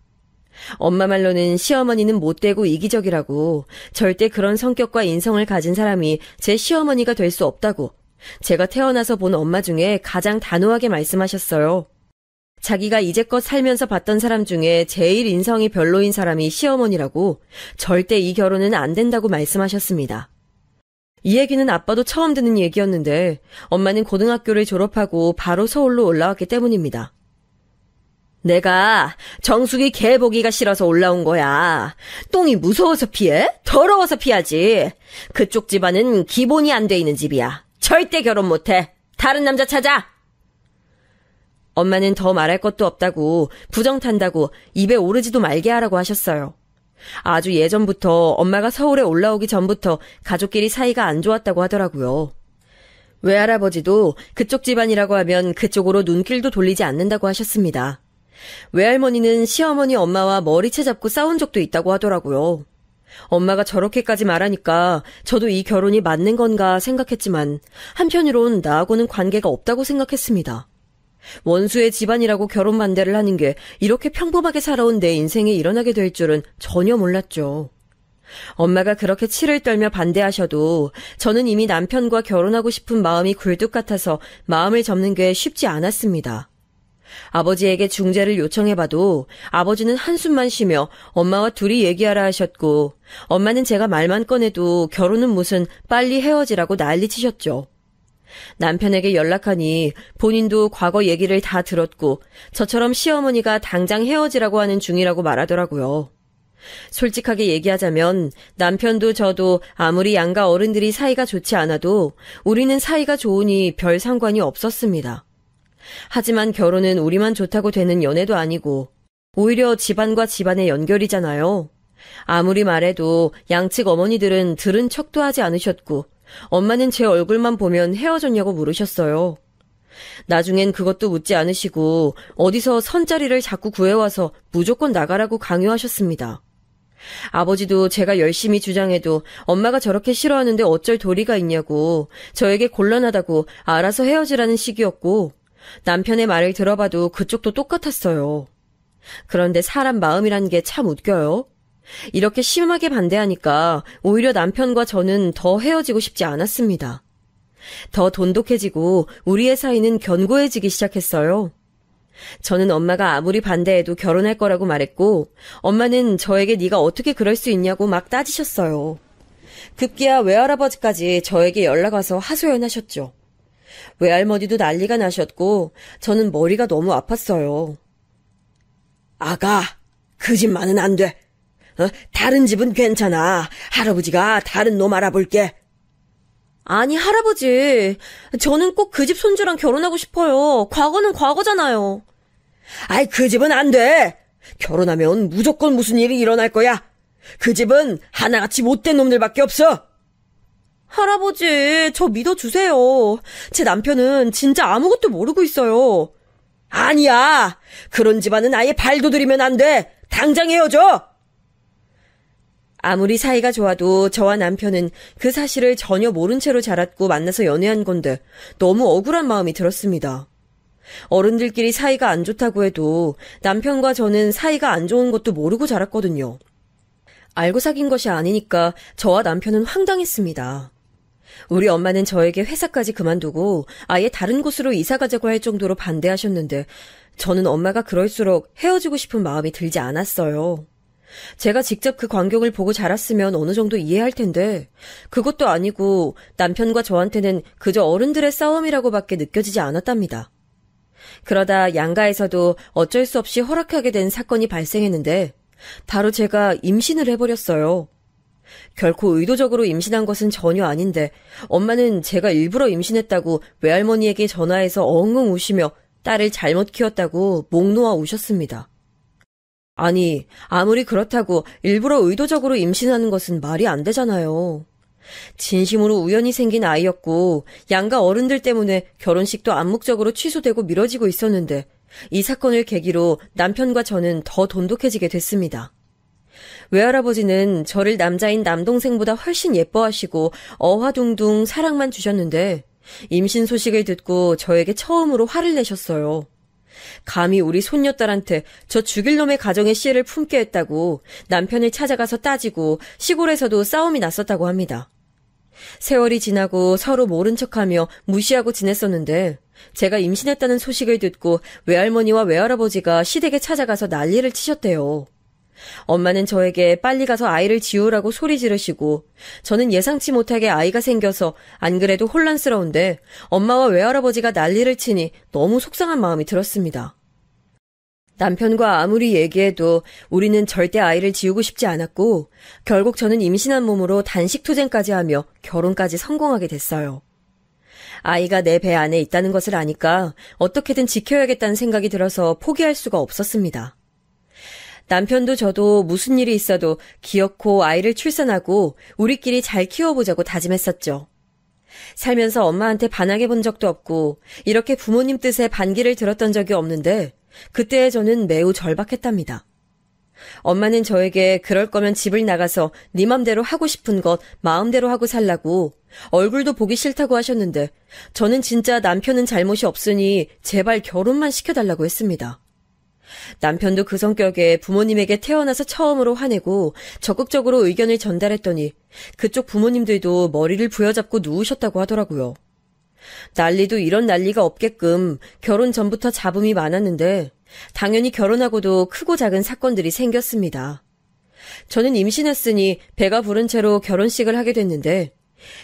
엄마 말로는 시어머니는 못되고 이기적이라고 절대 그런 성격과 인성을 가진 사람이 제 시어머니가 될 수 없다고 제가 태어나서 본 엄마 중에 가장 단호하게 말씀하셨어요. 자기가 이제껏 살면서 봤던 사람 중에 제일 인성이 별로인 사람이 시어머니라고 절대 이 결혼은 안 된다고 말씀하셨습니다. 이 얘기는 아빠도 처음 듣는 얘기였는데 엄마는 고등학교를 졸업하고 바로 서울로 올라왔기 때문입니다. 내가 정숙이 개 보기가 싫어서 올라온 거야. 똥이 무서워서 피해? 더러워서 피하지. 그쪽 집안은 기본이 안 돼 있는 집이야. 절대 결혼 못해. 다른 남자 찾아. 엄마는 더 말할 것도 없다고 부정 탄다고 입에 오르지도 말게 하라고 하셨어요. 아주 예전부터 엄마가 서울에 올라오기 전부터 가족끼리 사이가 안 좋았다고 하더라고요. 외할아버지도 그쪽 집안이라고 하면 그쪽으로 눈길도 돌리지 않는다고 하셨습니다. 외할머니는 시어머니 엄마와 머리채 잡고 싸운 적도 있다고 하더라고요. 엄마가 저렇게까지 말하니까 저도 이 결혼이 맞는 건가 생각했지만 한편으론 나하고는 관계가 없다고 생각했습니다. 원수의 집안이라고 결혼 반대를 하는 게 이렇게 평범하게 살아온 내 인생에 일어나게 될 줄은 전혀 몰랐죠. 엄마가 그렇게 치를 떨며 반대하셔도 저는 이미 남편과 결혼하고 싶은 마음이 굴뚝 같아서 마음을 접는 게 쉽지 않았습니다. 아버지에게 중재를 요청해봐도 아버지는 한숨만 쉬며 엄마와 둘이 얘기하라 하셨고 엄마는 제가 말만 꺼내도 결혼은 무슨 빨리 헤어지라고 난리치셨죠. 남편에게 연락하니 본인도 과거 얘기를 다 들었고 저처럼 시어머니가 당장 헤어지라고 하는 중이라고 말하더라고요. 솔직하게 얘기하자면 남편도 저도 아무리 양가 어른들이 사이가 좋지 않아도 우리는 사이가 좋으니 별 상관이 없었습니다. 하지만 결혼은 우리만 좋다고 되는 연애도 아니고 오히려 집안과 집안의 연결이잖아요. 아무리 말해도 양측 어머니들은 들은 척도 하지 않으셨고 엄마는 제 얼굴만 보면 헤어졌냐고 물으셨어요. 나중엔 그것도 묻지 않으시고 어디서 선자리를 자꾸 구해와서 무조건 나가라고 강요하셨습니다. 아버지도 제가 열심히 주장해도 엄마가 저렇게 싫어하는데 어쩔 도리가 있냐고, 저에게 곤란하다고 알아서 헤어지라는 식이었고, 남편의 말을 들어봐도 그쪽도 똑같았어요. 그런데 사람 마음이란 게 참 웃겨요. 이렇게 심하게 반대하니까 오히려 남편과 저는 더 헤어지고 싶지 않았습니다. 더 돈독해지고 우리의 사이는 견고해지기 시작했어요. 저는 엄마가 아무리 반대해도 결혼할 거라고 말했고, 엄마는 저에게 네가 어떻게 그럴 수 있냐고 막 따지셨어요. 급기야 외할아버지까지 저에게 연락 와서 하소연하셨죠. 외할머니도 난리가 나셨고 저는 머리가 너무 아팠어요. 아가, 그 집만은 안 돼. 다른 집은 괜찮아. 할아버지가 다른 놈 알아볼게. 아니, 할아버지, 저는 꼭 그 집 손주랑 결혼하고 싶어요. 과거는 과거잖아요. 아이, 그 집은 안 돼. 결혼하면 무조건 무슨 일이 일어날 거야. 그 집은 하나같이 못된 놈들밖에 없어. 할아버지, 저 믿어주세요. 제 남편은 진짜 아무것도 모르고 있어요. 아니야. 그런 집안은 아예 발도 들이면 안 돼. 당장 헤어져. 아무리 사이가 좋아도 저와 남편은 그 사실을 전혀 모른 채로 자랐고 만나서 연애한 건데 너무 억울한 마음이 들었습니다. 어른들끼리 사이가 안 좋다고 해도 남편과 저는 사이가 안 좋은 것도 모르고 자랐거든요. 알고 사귄 것이 아니니까 저와 남편은 황당했습니다. 우리 엄마는 저에게 회사까지 그만두고 아예 다른 곳으로 이사 가자고 할 정도로 반대하셨는데 저는 엄마가 그럴수록 헤어지고 싶은 마음이 들지 않았어요. 제가 직접 그 광경을 보고 자랐으면 어느 정도 이해할 텐데 그것도 아니고 남편과 저한테는 그저 어른들의 싸움이라고밖에 느껴지지 않았답니다. 그러다 양가에서도 어쩔 수 없이 허락하게 된 사건이 발생했는데 바로 제가 임신을 해버렸어요. 결코 의도적으로 임신한 것은 전혀 아닌데 엄마는 제가 일부러 임신했다고 외할머니에게 전화해서 엉엉 우시며 딸을 잘못 키웠다고 목 놓아 우셨습니다. 아니, 아무리 그렇다고 일부러 의도적으로 임신하는 것은 말이 안 되잖아요. 진심으로 우연히 생긴 아이였고 양가 어른들 때문에 결혼식도 암묵적으로 취소되고 미뤄지고 있었는데 이 사건을 계기로 남편과 저는 더 돈독해지게 됐습니다. 외할아버지는 저를 남자인 남동생보다 훨씬 예뻐하시고 어화둥둥 사랑만 주셨는데 임신 소식을 듣고 저에게 처음으로 화를 내셨어요. 감히 우리 손녀딸한테 저 죽일 놈의 가정의 씨를 품게 했다고 남편을 찾아가서 따지고 시골에서도 싸움이 났었다고 합니다. 세월이 지나고 서로 모른 척하며 무시하고 지냈었는데 제가 임신했다는 소식을 듣고 외할머니와 외할아버지가 시댁에 찾아가서 난리를 치셨대요. 엄마는 저에게 빨리 가서 아이를 지우라고 소리 지르시고 저는 예상치 못하게 아이가 생겨서 안 그래도 혼란스러운데 엄마와 외할아버지가 난리를 치니 너무 속상한 마음이 들었습니다. 남편과 아무리 얘기해도 우리는 절대 아이를 지우고 싶지 않았고 결국 저는 임신한 몸으로 단식투쟁까지 하며 결혼까지 성공하게 됐어요. 아이가 내 배 안에 있다는 것을 아니까 어떻게든 지켜야겠다는 생각이 들어서 포기할 수가 없었습니다. 남편도 저도 무슨 일이 있어도 기어코 아이를 출산하고 우리끼리 잘 키워보자고 다짐했었죠. 살면서 엄마한테 반항해 본 적도 없고 이렇게 부모님 뜻에 반기를 들었던 적이 없는데 그때의 저는 매우 절박했답니다. 엄마는 저에게 그럴 거면 집을 나가서 네 맘대로 하고 싶은 것 마음대로 하고 살라고 얼굴도 보기 싫다고 하셨는데 저는 진짜 남편은 잘못이 없으니 제발 결혼만 시켜달라고 했습니다. 남편도 그 성격에 부모님에게 태어나서 처음으로 화내고 적극적으로 의견을 전달했더니 그쪽 부모님들도 머리를 부여잡고 누우셨다고 하더라고요. 난리도 이런 난리가 없게끔 결혼 전부터 잡음이 많았는데 당연히 결혼하고도 크고 작은 사건들이 생겼습니다. 저는 임신했으니 배가 부른 채로 결혼식을 하게 됐는데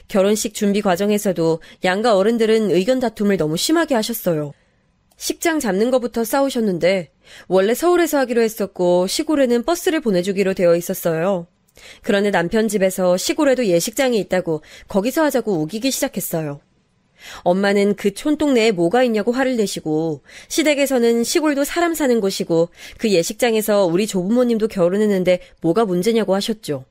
결혼식 준비 과정에서도 양가 어른들은 의견 다툼을 너무 심하게 하셨어요. 식장 잡는 것부터 싸우셨는데 원래 서울에서 하기로 했었고 시골에는 버스를 보내주기로 되어 있었어요. 그런데 남편 집에서 시골에도 예식장이 있다고 거기서 하자고 우기기 시작했어요. 엄마는 그 촌동네에 뭐가 있냐고 화를 내시고 시댁에서는 시골도 사람 사는 곳이고 그 예식장에서 우리 조부모님도 결혼했는데 뭐가 문제냐고 하셨죠.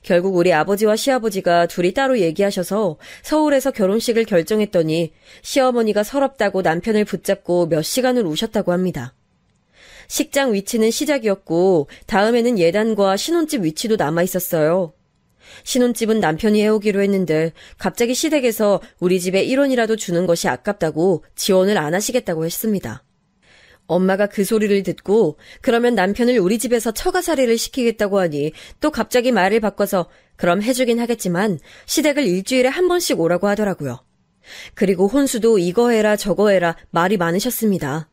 결국 우리 아버지와 시아버지가 둘이 따로 얘기하셔서 서울에서 결혼식을 결정했더니 시어머니가 서럽다고 남편을 붙잡고 몇 시간을 우셨다고 합니다. 식장 위치는 시작이었고 다음에는 예단과 신혼집 위치도 남아있었어요. 신혼집은 남편이 해오기로 했는데 갑자기 시댁에서 우리 집에 1원이라도 주는 것이 아깝다고 지원을 안 하시겠다고 했습니다. 엄마가 그 소리를 듣고 그러면 남편을 우리 집에서 처가살이를 시키겠다고 하니 또 갑자기 말을 바꿔서 그럼 해주긴 하겠지만 시댁을 일주일에 한 번씩 오라고 하더라고요. 그리고 혼수도 이거 해라 저거 해라 말이 많으셨습니다.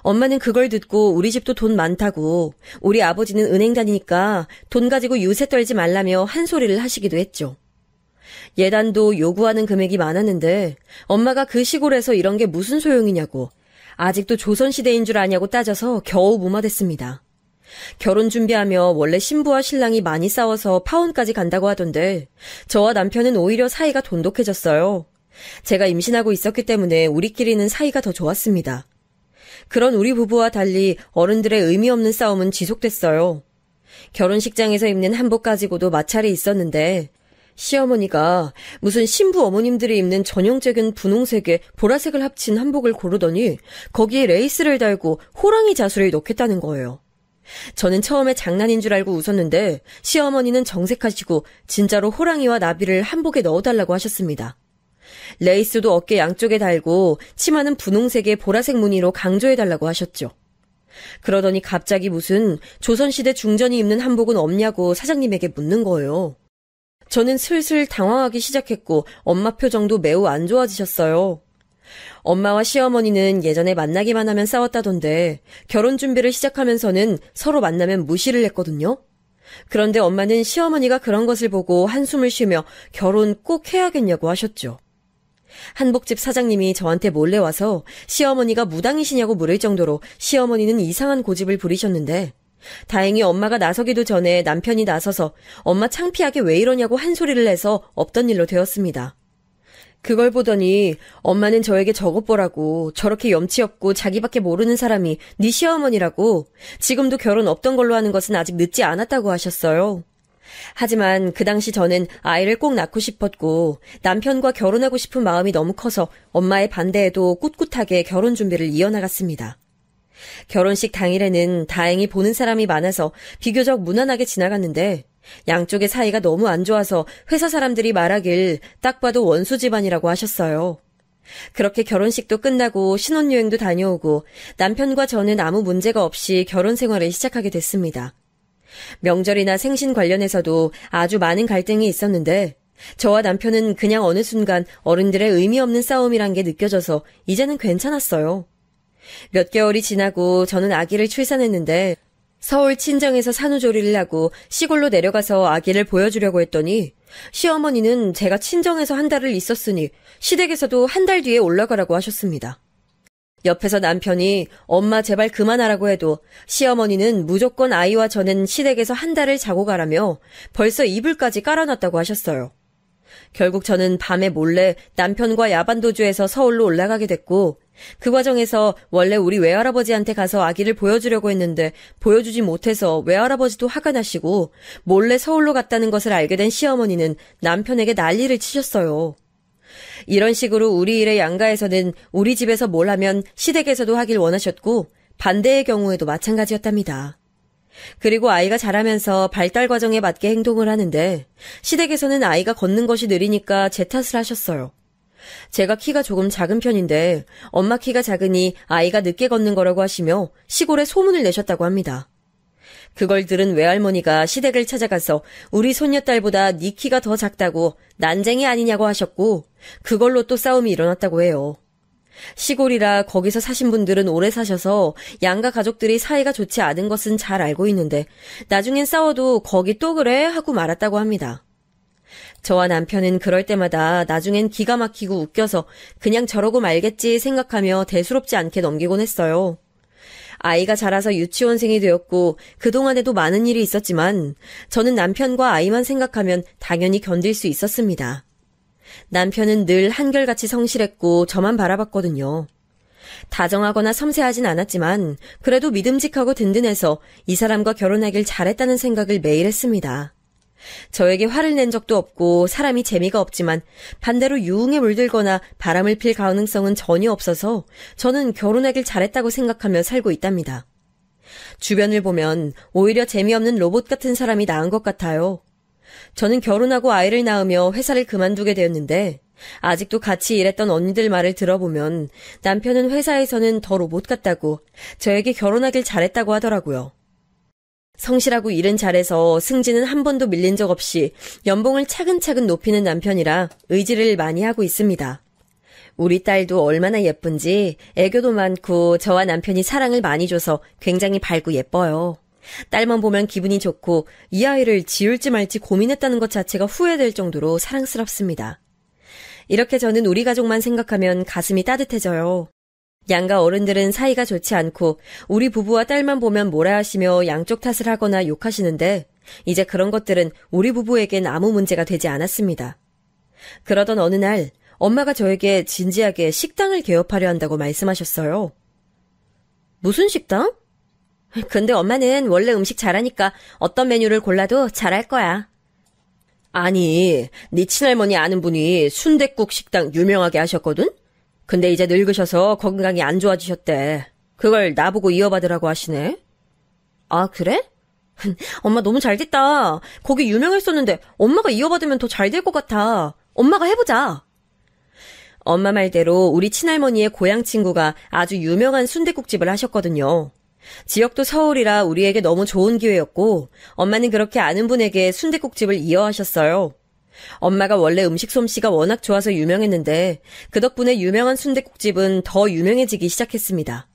엄마는 그걸 듣고 우리 집도 돈 많다고 우리 아버지는 은행 다니니까 돈 가지고 유세 떨지 말라며 한 소리를 하시기도 했죠. 예단도 요구하는 금액이 많았는데 엄마가 그 시골에서 이런 게 무슨 소용이냐고 아직도 조선시대인 줄 아냐고 따져서 겨우 무마됐습니다. 결혼 준비하며 원래 신부와 신랑이 많이 싸워서 파혼까지 간다고 하던데 저와 남편은 오히려 사이가 돈독해졌어요. 제가 임신하고 있었기 때문에 우리끼리는 사이가 더 좋았습니다. 그런 우리 부부와 달리 어른들의 의미 없는 싸움은 지속됐어요. 결혼식장에서 입는 한복 가지고도 마찰이 있었는데 시어머니가 무슨 신부 어머님들이 입는 전형적인 분홍색에 보라색을 합친 한복을 고르더니 거기에 레이스를 달고 호랑이 자수를 넣겠다는 거예요. 저는 처음에 장난인 줄 알고 웃었는데 시어머니는 정색하시고 진짜로 호랑이와 나비를 한복에 넣어달라고 하셨습니다. 레이스도 어깨 양쪽에 달고 치마는 분홍색의 보라색 무늬로 강조해달라고 하셨죠. 그러더니 갑자기 무슨 조선시대 중전이 입는 한복은 없냐고 사장님에게 묻는 거예요. 저는 슬슬 당황하기 시작했고 엄마 표정도 매우 안 좋아지셨어요. 엄마와 시어머니는 예전에 만나기만 하면 싸웠다던데 결혼 준비를 시작하면서는 서로 만나면 무시를 했거든요. 그런데 엄마는 시어머니가 그런 것을 보고 한숨을 쉬며 결혼 꼭 해야겠냐고 하셨죠. 한복집 사장님이 저한테 몰래 와서 시어머니가 무당이시냐고 물을 정도로 시어머니는 이상한 고집을 부리셨는데 다행히 엄마가 나서기도 전에 남편이 나서서 엄마 창피하게 왜 이러냐고 한 소리를 해서 없던 일로 되었습니다. 그걸 보더니 엄마는 저에게 저것 보라고 저렇게 염치 없고 자기밖에 모르는 사람이 네 시어머니라고 지금도 결혼 없던 걸로 하는 것은 아직 늦지 않았다고 하셨어요. 하지만 그 당시 저는 아이를 꼭 낳고 싶었고 남편과 결혼하고 싶은 마음이 너무 커서 엄마의 반대에도 꿋꿋하게 결혼 준비를 이어나갔습니다. 결혼식 당일에는 다행히 보는 사람이 많아서 비교적 무난하게 지나갔는데 양쪽의 사이가 너무 안 좋아서 회사 사람들이 말하길 딱 봐도 원수 집안이라고 하셨어요. 그렇게 결혼식도 끝나고 신혼여행도 다녀오고 남편과 저는 아무 문제가 없이 결혼 생활을 시작하게 됐습니다. 명절이나 생신 관련해서도 아주 많은 갈등이 있었는데 저와 남편은 그냥 어느 순간 어른들의 의미 없는 싸움이란 게 느껴져서 이제는 괜찮았어요. 몇 개월이 지나고 저는 아기를 출산했는데 서울 친정에서 산후조리를 하고 시골로 내려가서 아기를 보여주려고 했더니 시어머니는 제가 친정에서 한 달을 있었으니 시댁에서도 한 달 뒤에 올라가라고 하셨습니다. 옆에서 남편이 엄마 제발 그만하라고 해도 시어머니는 무조건 아이와 저는 시댁에서 한 달을 자고 가라며 벌써 이불까지 깔아놨다고 하셨어요. 결국 저는 밤에 몰래 남편과 야반도주해서 서울로 올라가게 됐고 그 과정에서 원래 우리 외할아버지한테 가서 아기를 보여주려고 했는데 보여주지 못해서 외할아버지도 화가 나시고 몰래 서울로 갔다는 것을 알게 된 시어머니는 남편에게 난리를 치셨어요. 이런 식으로 우리 일의 양가에서는 우리 집에서 뭘 하면 시댁에서도 하길 원하셨고 반대의 경우에도 마찬가지였답니다. 그리고 아이가 자라면서 발달 과정에 맞게 행동을 하는데 시댁에서는 아이가 걷는 것이 느리니까 제 탓을 하셨어요. 제가 키가 조금 작은 편인데 엄마 키가 작으니 아이가 늦게 걷는 거라고 하시며 시골에 소문을 내셨다고 합니다. 그걸 들은 외할머니가 시댁을 찾아가서 우리 손녀딸보다 네 키가 더 작다고 난쟁이 아니냐고 하셨고 그걸로 또 싸움이 일어났다고 해요. 시골이라 거기서 사신 분들은 오래 사셔서 양가 가족들이 사이가 좋지 않은 것은 잘 알고 있는데 나중엔 싸워도 거기 또 그래 하고 말았다고 합니다. 저와 남편은 그럴 때마다 나중엔 기가 막히고 웃겨서 그냥 저러고 말겠지 생각하며 대수롭지 않게 넘기곤 했어요. 아이가 자라서 유치원생이 되었고 그동안에도 많은 일이 있었지만 저는 남편과 아이만 생각하면 당연히 견딜 수 있었습니다. 남편은 늘 한결같이 성실했고 저만 바라봤거든요. 다정하거나 섬세하진 않았지만 그래도 믿음직하고 든든해서 이 사람과 결혼하길 잘했다는 생각을 매일 했습니다. 저에게 화를 낸 적도 없고 사람이 재미가 없지만 반대로 유흥에 물들거나 바람을 필 가능성은 전혀 없어서 저는 결혼하길 잘했다고 생각하며 살고 있답니다. 주변을 보면 오히려 재미없는 로봇 같은 사람이 나은 것 같아요. 저는 결혼하고 아이를 낳으며 회사를 그만두게 되었는데 아직도 같이 일했던 언니들 말을 들어보면 남편은 회사에서는 더 로봇 같다고 저에게 결혼하길 잘했다고 하더라고요. 성실하고 일은 잘해서 승진은 한 번도 밀린 적 없이 연봉을 차근차근 높이는 남편이라 의지를 많이 하고 있습니다. 우리 딸도 얼마나 예쁜지 애교도 많고 저와 남편이 사랑을 많이 줘서 굉장히 밝고 예뻐요. 딸만 보면 기분이 좋고 이 아이를 지을지 말지 고민했다는 것 자체가 후회될 정도로 사랑스럽습니다. 이렇게 저는 우리 가족만 생각하면 가슴이 따뜻해져요. 양가 어른들은 사이가 좋지 않고 우리 부부와 딸만 보면 뭐라 하시며 양쪽 탓을 하거나 욕하시는데 이제 그런 것들은 우리 부부에겐 아무 문제가 되지 않았습니다. 그러던 어느 날 엄마가 저에게 진지하게 식당을 개업하려 한다고 말씀하셨어요. 무슨 식당? 근데 엄마는 원래 음식 잘하니까 어떤 메뉴를 골라도 잘할 거야. 아니, 네 친할머니 아는 분이 순댓국 식당 유명하게 하셨거든? 근데 이제 늙으셔서 건강이 안 좋아지셨대. 그걸 나보고 이어받으라고 하시네. 아, 그래? 엄마 너무 잘됐다. 거기 유명했었는데 엄마가 이어받으면 더 잘 될 것 같아. 엄마가 해보자. 엄마 말대로 우리 친할머니의 고향 친구가 아주 유명한 순댓국집을 하셨거든요. 지역도 서울이라 우리에게 너무 좋은 기회였고 엄마는 그렇게 아는 분에게 순댓국집을 이어하셨어요. 엄마가 원래 음식 솜씨가 워낙 좋아서 유명했는데 그 덕분에 유명한 순댓국집은 더 유명해지기 시작했습니다.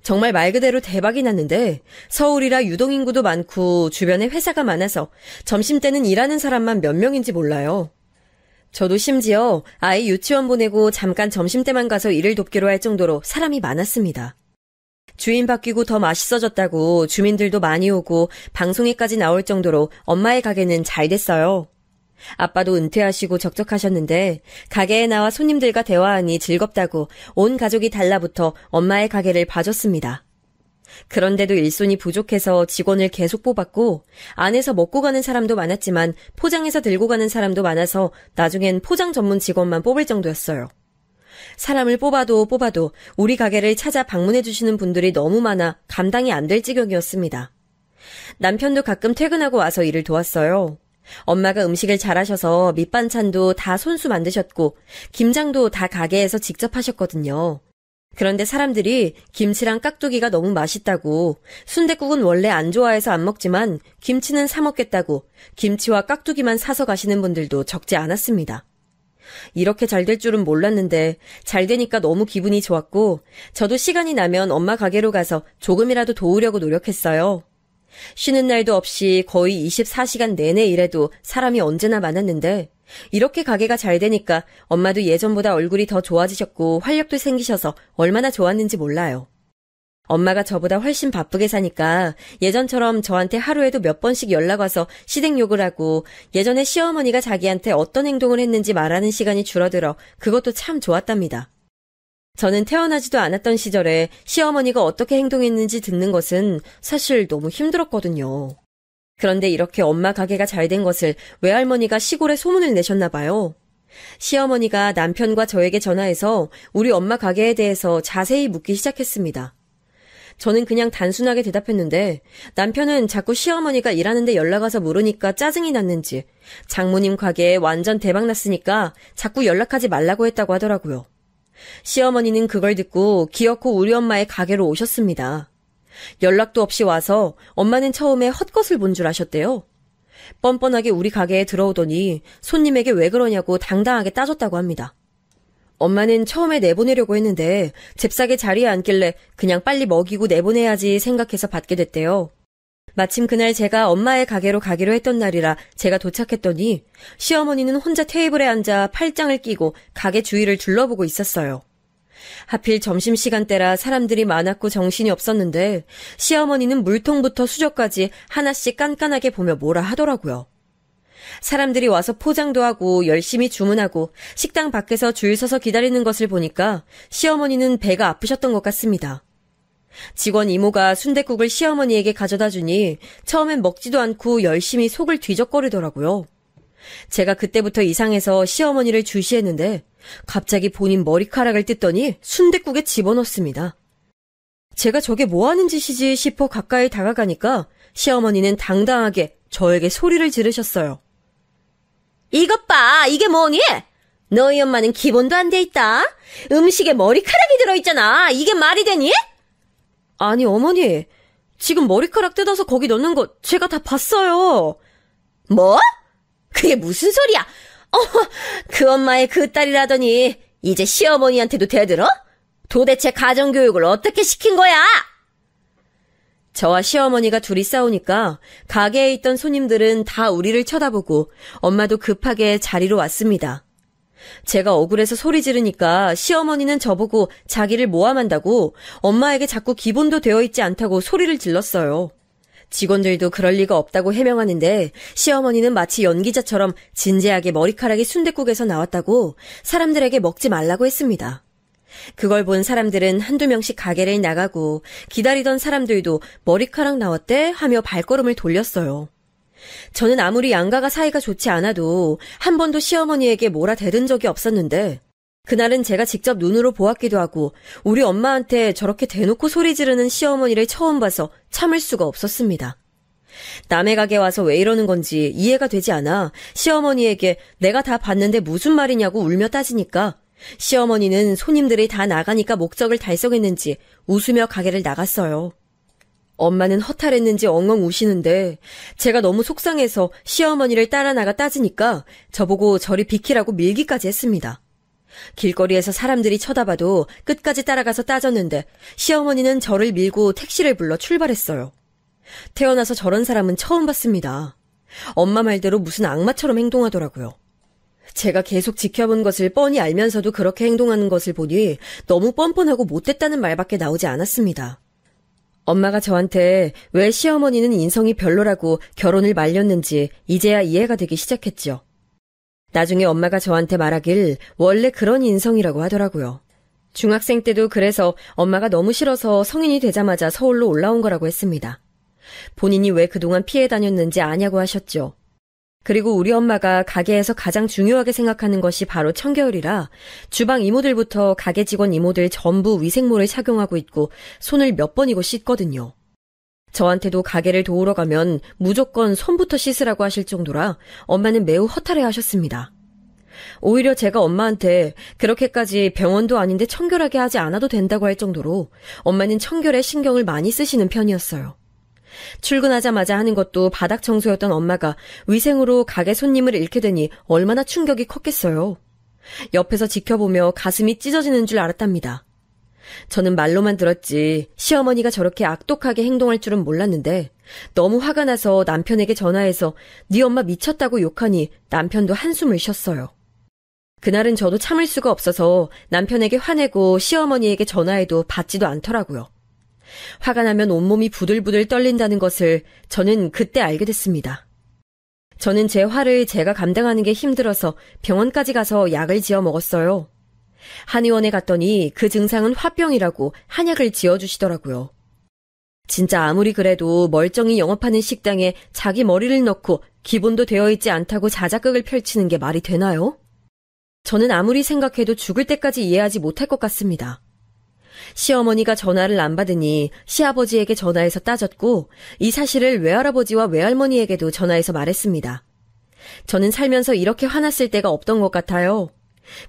정말 말 그대로 대박이 났는데 서울이라 유동인구도 많고 주변에 회사가 많아서 점심때는 일하는 사람만 몇 명인지 몰라요. 저도 심지어 아이 유치원 보내고 잠깐 점심때만 가서 일을 돕기로 할 정도로 사람이 많았습니다. 주인 바뀌고 더 맛있어졌다고 주민들도 많이 오고 방송에까지 나올 정도로 엄마의 가게는 잘 됐어요. 아빠도 은퇴하시고 적적하셨는데 가게에 나와 손님들과 대화하니 즐겁다고 온 가족이 달라붙어 엄마의 가게를 봐줬습니다. 그런데도 일손이 부족해서 직원을 계속 뽑았고 안에서 먹고 가는 사람도 많았지만 포장해서 들고 가는 사람도 많아서 나중엔 포장 전문 직원만 뽑을 정도였어요. 사람을 뽑아도 우리 가게를 찾아 방문해 주시는 분들이 너무 많아 감당이 안 될 지경이었습니다. 남편도 가끔 퇴근하고 와서 일을 도왔어요. 엄마가 음식을 잘하셔서 밑반찬도 다 손수 만드셨고 김장도 다 가게에서 직접 하셨거든요. 그런데 사람들이 김치랑 깍두기가 너무 맛있다고 순댓국은 원래 안 좋아해서 안 먹지만 김치는 사 먹겠다고 김치와 깍두기만 사서 가시는 분들도 적지 않았습니다. 이렇게 잘 될 줄은 몰랐는데 잘 되니까 너무 기분이 좋았고 저도 시간이 나면 엄마 가게로 가서 조금이라도 도우려고 노력했어요. 쉬는 날도 없이 거의 24시간 내내 일해도 사람이 언제나 많았는데 이렇게 가게가 잘 되니까 엄마도 예전보다 얼굴이 더 좋아지셨고 활력도 생기셔서 얼마나 좋았는지 몰라요. 엄마가 저보다 훨씬 바쁘게 사니까 예전처럼 저한테 하루에도 몇 번씩 연락 와서 시댁욕을 하고 예전에 시어머니가 자기한테 어떤 행동을 했는지 말하는 시간이 줄어들어 그것도 참 좋았답니다. 저는 태어나지도 않았던 시절에 시어머니가 어떻게 행동했는지 듣는 것은 사실 너무 힘들었거든요. 그런데 이렇게 엄마 가게가 잘 된 것을 외할머니가 시골에 소문을 내셨나 봐요. 시어머니가 남편과 저에게 전화해서 우리 엄마 가게에 대해서 자세히 묻기 시작했습니다. 저는 그냥 단순하게 대답했는데 남편은 자꾸 시어머니가 일하는데 연락와서 물으니까 짜증이 났는지 장모님 가게에 완전 대박났으니까 자꾸 연락하지 말라고 했다고 하더라고요. 시어머니는 그걸 듣고 기어코 우리 엄마의 가게로 오셨습니다. 연락도 없이 와서 엄마는 처음에 헛것을 본 줄 아셨대요. 뻔뻔하게 우리 가게에 들어오더니 손님에게 왜 그러냐고 당당하게 따졌다고 합니다. 엄마는 처음에 내보내려고 했는데 잽싸게 자리에 앉길래 그냥 빨리 먹이고 내보내야지 생각해서 받게 됐대요. 마침 그날 제가 엄마의 가게로 가기로 했던 날이라 제가 도착했더니 시어머니는 혼자 테이블에 앉아 팔짱을 끼고 가게 주위를 둘러보고 있었어요. 하필 점심시간대라 사람들이 많았고 정신이 없었는데 시어머니는 물통부터 수저까지 하나씩 깐깐하게 보며 뭐라 하더라고요. 사람들이 와서 포장도 하고 열심히 주문하고 식당 밖에서 줄 서서 기다리는 것을 보니까 시어머니는 배가 아프셨던 것 같습니다. 직원 이모가 순댓국을 시어머니에게 가져다 주니 처음엔 먹지도 않고 열심히 속을 뒤적거리더라고요. 제가 그때부터 이상해서 시어머니를 주시했는데 갑자기 본인 머리카락을 뜯더니 순댓국에 집어넣습니다. 제가 저게 뭐 하는 짓이지 싶어 가까이 다가가니까 시어머니는 당당하게 저에게 소리를 지르셨어요. 이것 봐, 이게 뭐니? 너희 엄마는 기본도 안 돼 있다. 음식에 머리카락이 들어있잖아. 이게 말이 되니? 아니 어머니, 지금 머리카락 뜯어서 거기 넣는 거 제가 다 봤어요. 뭐? 그게 무슨 소리야? 그 엄마의 그 딸이라더니 이제 시어머니한테도 대들어? 도대체 가정교육을 어떻게 시킨 거야? 저와 시어머니가 둘이 싸우니까 가게에 있던 손님들은 다 우리를 쳐다보고 엄마도 급하게 자리로 왔습니다. 제가 억울해서 소리 지르니까 시어머니는 저보고 자기를 모함한다고 엄마에게 자꾸 기본도 되어 있지 않다고 소리를 질렀어요. 직원들도 그럴 리가 없다고 해명하는데 시어머니는 마치 연기자처럼 진지하게 머리카락이 순댓국에서 나왔다고 사람들에게 먹지 말라고 했습니다. 그걸 본 사람들은 한두 명씩 가게를 나가고 기다리던 사람들도 머리카락 나왔대 하며 발걸음을 돌렸어요. 저는 아무리 양가가 사이가 좋지 않아도 한 번도 시어머니에게 뭐라 대든 적이 없었는데 그날은 제가 직접 눈으로 보았기도 하고 우리 엄마한테 저렇게 대놓고 소리 지르는 시어머니를 처음 봐서 참을 수가 없었습니다. 남의 가게 와서 왜 이러는 건지 이해가 되지 않아 시어머니에게 내가 다 봤는데 무슨 말이냐고 울며 따지니까 시어머니는 손님들이 다 나가니까 목적을 달성했는지 웃으며 가게를 나갔어요. 엄마는 허탈했는지 엉엉 우시는데 제가 너무 속상해서 시어머니를 따라 나가 따지니까 저보고 저리 비키라고 밀기까지 했습니다. 길거리에서 사람들이 쳐다봐도 끝까지 따라가서 따졌는데 시어머니는 저를 밀고 택시를 불러 출발했어요. 태어나서 저런 사람은 처음 봤습니다. 엄마 말대로 무슨 악마처럼 행동하더라고요. 제가 계속 지켜본 것을 뻔히 알면서도 그렇게 행동하는 것을 보니 너무 뻔뻔하고 못됐다는 말밖에 나오지 않았습니다. 엄마가 저한테 왜 시어머니는 인성이 별로라고 결혼을 말렸는지 이제야 이해가 되기 시작했죠. 나중에 엄마가 저한테 말하길 원래 그런 인성이라고 하더라고요. 중학생 때도 그래서 엄마가 너무 싫어서 성인이 되자마자 서울로 올라온 거라고 했습니다. 본인이 왜 그동안 피해 다녔는지 아냐고 하셨죠. 그리고 우리 엄마가 가게에서 가장 중요하게 생각하는 것이 바로 청결이라 주방 이모들부터 가게 직원 이모들 전부 위생모를 착용하고 있고 손을 몇 번이고 씻거든요. 저한테도 가게를 도우러 가면 무조건 손부터 씻으라고 하실 정도라 엄마는 매우 허탈해 하셨습니다. 오히려 제가 엄마한테 그렇게까지 병원도 아닌데 청결하게 하지 않아도 된다고 할 정도로 엄마는 청결에 신경을 많이 쓰시는 편이었어요. 출근하자마자 하는 것도 바닥 청소였던 엄마가 위생으로 가게 손님을 잃게 되니 얼마나 충격이 컸겠어요. 옆에서 지켜보며 가슴이 찢어지는 줄 알았답니다. 저는 말로만 들었지 시어머니가 저렇게 악독하게 행동할 줄은 몰랐는데 너무 화가 나서 남편에게 전화해서 네 엄마 미쳤다고 욕하니 남편도 한숨을 쉬었어요. 그날은 저도 참을 수가 없어서 남편에게 화내고 시어머니에게 전화해도 받지도 않더라고요. 화가 나면 온몸이 부들부들 떨린다는 것을 저는 그때 알게 됐습니다. 저는 제 화를 제가 감당하는 게 힘들어서 병원까지 가서 약을 지어 먹었어요. 한의원에 갔더니 그 증상은 화병이라고 한약을 지어주시더라고요. 진짜 아무리 그래도 멀쩡히 영업하는 식당에 자기 머리를 넣고 기본도 되어 있지 않다고 자작극을 펼치는 게 말이 되나요? 저는 아무리 생각해도 죽을 때까지 이해하지 못할 것 같습니다. 시어머니가 전화를 안 받으니 시아버지에게 전화해서 따졌고 이 사실을 외할아버지와 외할머니에게도 전화해서 말했습니다. 저는 살면서 이렇게 화났을 때가 없던 것 같아요.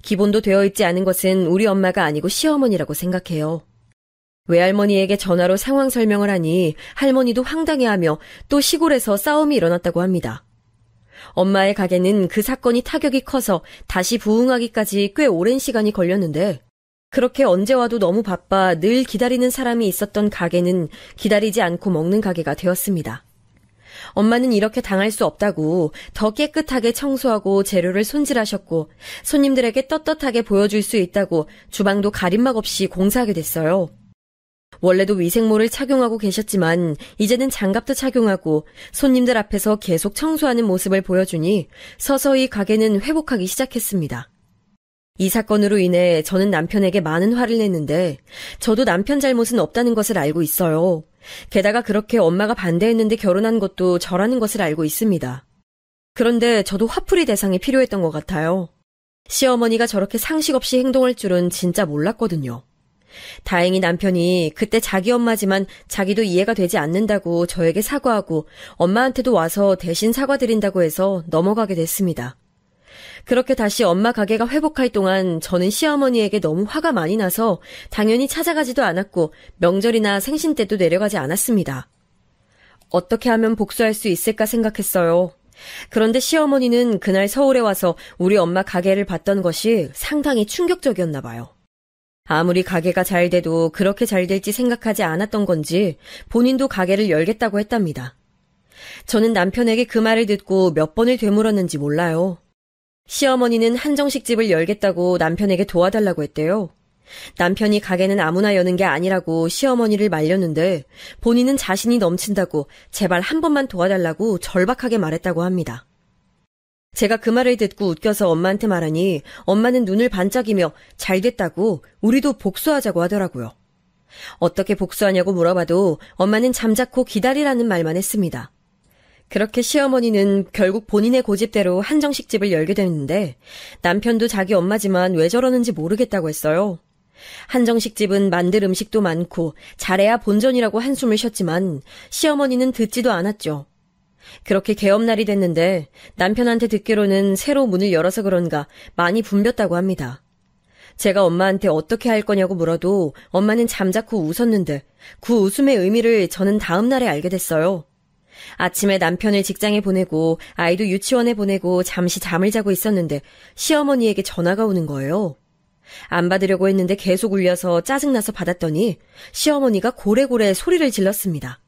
기본도 되어 있지 않은 것은 우리 엄마가 아니고 시어머니라고 생각해요. 외할머니에게 전화로 상황 설명을 하니 할머니도 황당해하며 또 시골에서 싸움이 일어났다고 합니다. 엄마의 가게는 그 사건이 타격이 커서 다시 부흥하기까지 꽤 오랜 시간이 걸렸는데 그렇게 언제 와도 너무 바빠 늘 기다리는 사람이 있었던 가게는 기다리지 않고 먹는 가게가 되었습니다. 엄마는 이렇게 당할 수 없다고 더 깨끗하게 청소하고 재료를 손질하셨고 손님들에게 떳떳하게 보여줄 수 있다고 주방도 가림막 없이 공사하게 됐어요. 원래도 위생모를 착용하고 계셨지만 이제는 장갑도 착용하고 손님들 앞에서 계속 청소하는 모습을 보여주니 서서히 가게는 회복하기 시작했습니다. 이 사건으로 인해 저는 남편에게 많은 화를 냈는데 저도 남편 잘못은 없다는 것을 알고 있어요. 게다가 그렇게 엄마가 반대했는데 결혼한 것도 저라는 것을 알고 있습니다. 그런데 저도 화풀이 대상이 필요했던 것 같아요. 시어머니가 저렇게 상식 없이 행동할 줄은 진짜 몰랐거든요. 다행히 남편이 그때 자기 엄마지만 자기도 이해가 되지 않는다고 저에게 사과하고 엄마한테도 와서 대신 사과드린다고 해서 넘어가게 됐습니다. 그렇게 다시 엄마 가게가 회복할 동안 저는 시어머니에게 너무 화가 많이 나서 당연히 찾아가지도 않았고 명절이나 생신 때도 내려가지 않았습니다. 어떻게 하면 복수할 수 있을까 생각했어요. 그런데 시어머니는 그날 서울에 와서 우리 엄마 가게를 봤던 것이 상당히 충격적이었나 봐요. 아무리 가게가 잘 돼도 그렇게 잘 될지 생각하지 않았던 건지 본인도 가게를 열겠다고 했답니다. 저는 남편에게 그 말을 듣고 몇 번을 되물었는지 몰라요. 시어머니는 한정식집을 열겠다고 남편에게 도와달라고 했대요. 남편이 가게는 아무나 여는 게 아니라고 시어머니를 말렸는데 본인은 자신이 넘친다고 제발 한 번만 도와달라고 절박하게 말했다고 합니다. 제가 그 말을 듣고 웃겨서 엄마한테 말하니 엄마는 눈을 반짝이며 잘 됐다고 우리도 복수하자고 하더라고요. 어떻게 복수하냐고 물어봐도 엄마는 잠자코 기다리라는 말만 했습니다. 그렇게 시어머니는 결국 본인의 고집대로 한정식집을 열게 됐는데 남편도 자기 엄마지만 왜 저러는지 모르겠다고 했어요. 한정식집은 만들 음식도 많고 잘해야 본전이라고 한숨을 쉬었지만 시어머니는 듣지도 않았죠. 그렇게 개업날이 됐는데 남편한테 듣기로는 새로 문을 열어서 그런가 많이 붐볐다고 합니다. 제가 엄마한테 어떻게 할 거냐고 물어도 엄마는 잠자코 웃었는데 그 웃음의 의미를 저는 다음 날에 알게 됐어요. 아침에 남편을 직장에 보내고 아이도 유치원에 보내고 잠시 잠을 자고 있었는데 시어머니에게 전화가 오는 거예요. 안 받으려고 했는데 계속 울려서 짜증나서 받았더니 시어머니가 고래고래 소리를 질렀습니다.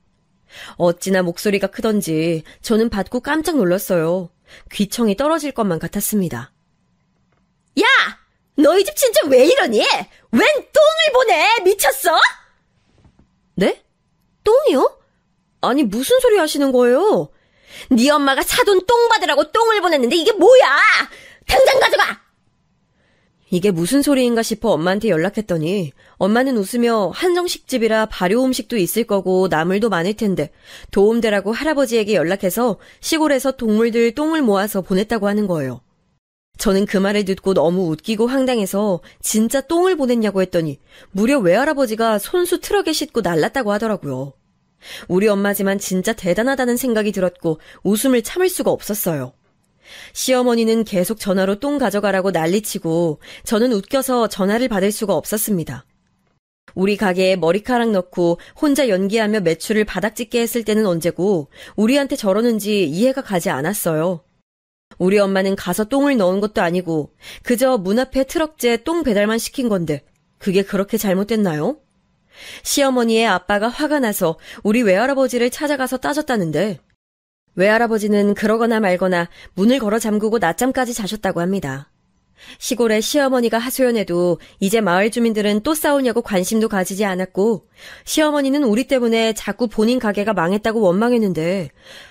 어찌나 목소리가 크던지 저는 받고 깜짝 놀랐어요. 귀청이 떨어질 것만 같았습니다. 야! 너희 집 진짜 왜 이러니? 웬 똥을 보내? 미쳤어? 네? 똥이요? 아니 무슨 소리 하시는 거예요? 네 엄마가 사돈 똥 받으라고 똥을 보냈는데 이게 뭐야? 당장 가져가! 이게 무슨 소리인가 싶어 엄마한테 연락했더니 엄마는 웃으며 한정식집이라 발효 음식도 있을 거고 나물도 많을 텐데 도움되라고 할아버지에게 연락해서 시골에서 동물들 똥을 모아서 보냈다고 하는 거예요. 저는 그 말을 듣고 너무 웃기고 황당해서 진짜 똥을 보냈냐고 했더니 무려 외할아버지가 손수 트럭에 싣고 날랐다고 하더라고요. 우리 엄마지만 진짜 대단하다는 생각이 들었고 웃음을 참을 수가 없었어요. 시어머니는 계속 전화로 똥 가져가라고 난리치고 저는 웃겨서 전화를 받을 수가 없었습니다. 우리 가게에 머리카락 넣고 혼자 연기하며 매출을 바닥짓게 했을 때는 언제고 우리한테 저러는지 이해가 가지 않았어요. 우리 엄마는 가서 똥을 넣은 것도 아니고 그저 문 앞에 트럭째 똥 배달만 시킨 건데 그게 그렇게 잘못됐나요? 시어머니의 아빠가 화가 나서 우리 외할아버지를 찾아가서 따졌다는데 외할아버지는 그러거나 말거나 문을 걸어 잠그고 낮잠까지 자셨다고 합니다. 시골에 시어머니가 하소연해도 이제 마을 주민들은 또 싸우냐고 관심도 가지지 않았고 시어머니는 우리 때문에 자꾸 본인 가게가 망했다고 원망했는데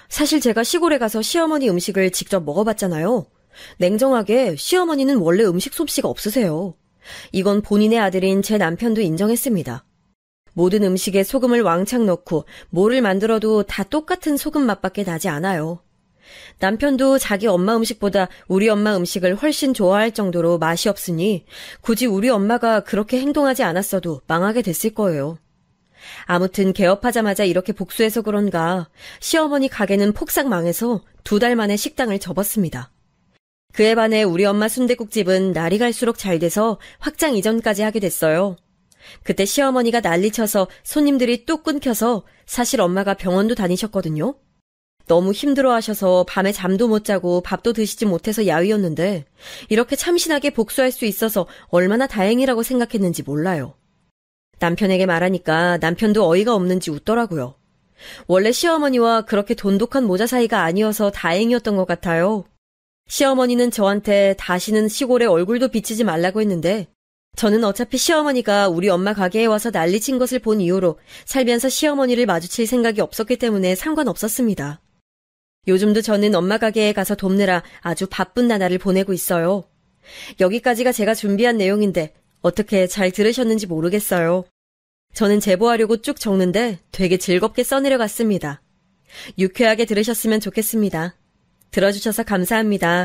사실 제가 시골에 가서 시어머니 음식을 직접 먹어봤잖아요. 냉정하게 시어머니는 원래 음식 솜씨가 없으세요. 이건 본인의 아들인 제 남편도 인정했습니다. 모든 음식에 소금을 왕창 넣고 뭐를 만들어도 다 똑같은 소금 맛밖에 나지 않아요. 남편도 자기 엄마 음식보다 우리 엄마 음식을 훨씬 좋아할 정도로 맛이 없으니 굳이 우리 엄마가 그렇게 행동하지 않았어도 망하게 됐을 거예요. 아무튼 개업하자마자 이렇게 복수해서 그런가 시어머니 가게는 폭삭 망해서 2달 만에 식당을 접었습니다. 그에 반해 우리 엄마 순댓국집은 날이 갈수록 잘 돼서 확장 이전까지 하게 됐어요. 그때 시어머니가 난리쳐서 손님들이 뚝 끊겨서 사실 엄마가 병원도 다니셨거든요. 너무 힘들어하셔서 밤에 잠도 못 자고 밥도 드시지 못해서 야위었는데 이렇게 참신하게 복수할 수 있어서 얼마나 다행이라고 생각했는지 몰라요. 남편에게 말하니까 남편도 어이가 없는지 웃더라고요. 원래 시어머니와 그렇게 돈독한 모자 사이가 아니어서 다행이었던 것 같아요. 시어머니는 저한테 다시는 시골에 얼굴도 비치지 말라고 했는데 저는 어차피 시어머니가 우리 엄마 가게에 와서 난리친 것을 본 이후로 살면서 시어머니를 마주칠 생각이 없었기 때문에 상관없었습니다. 요즘도 저는 엄마 가게에 가서 돕느라 아주 바쁜 나날을 보내고 있어요. 여기까지가 제가 준비한 내용인데 어떻게 잘 들으셨는지 모르겠어요. 저는 제보하려고 쭉 적는데 되게 즐겁게 써내려갔습니다. 유쾌하게 들으셨으면 좋겠습니다. 들어주셔서 감사합니다.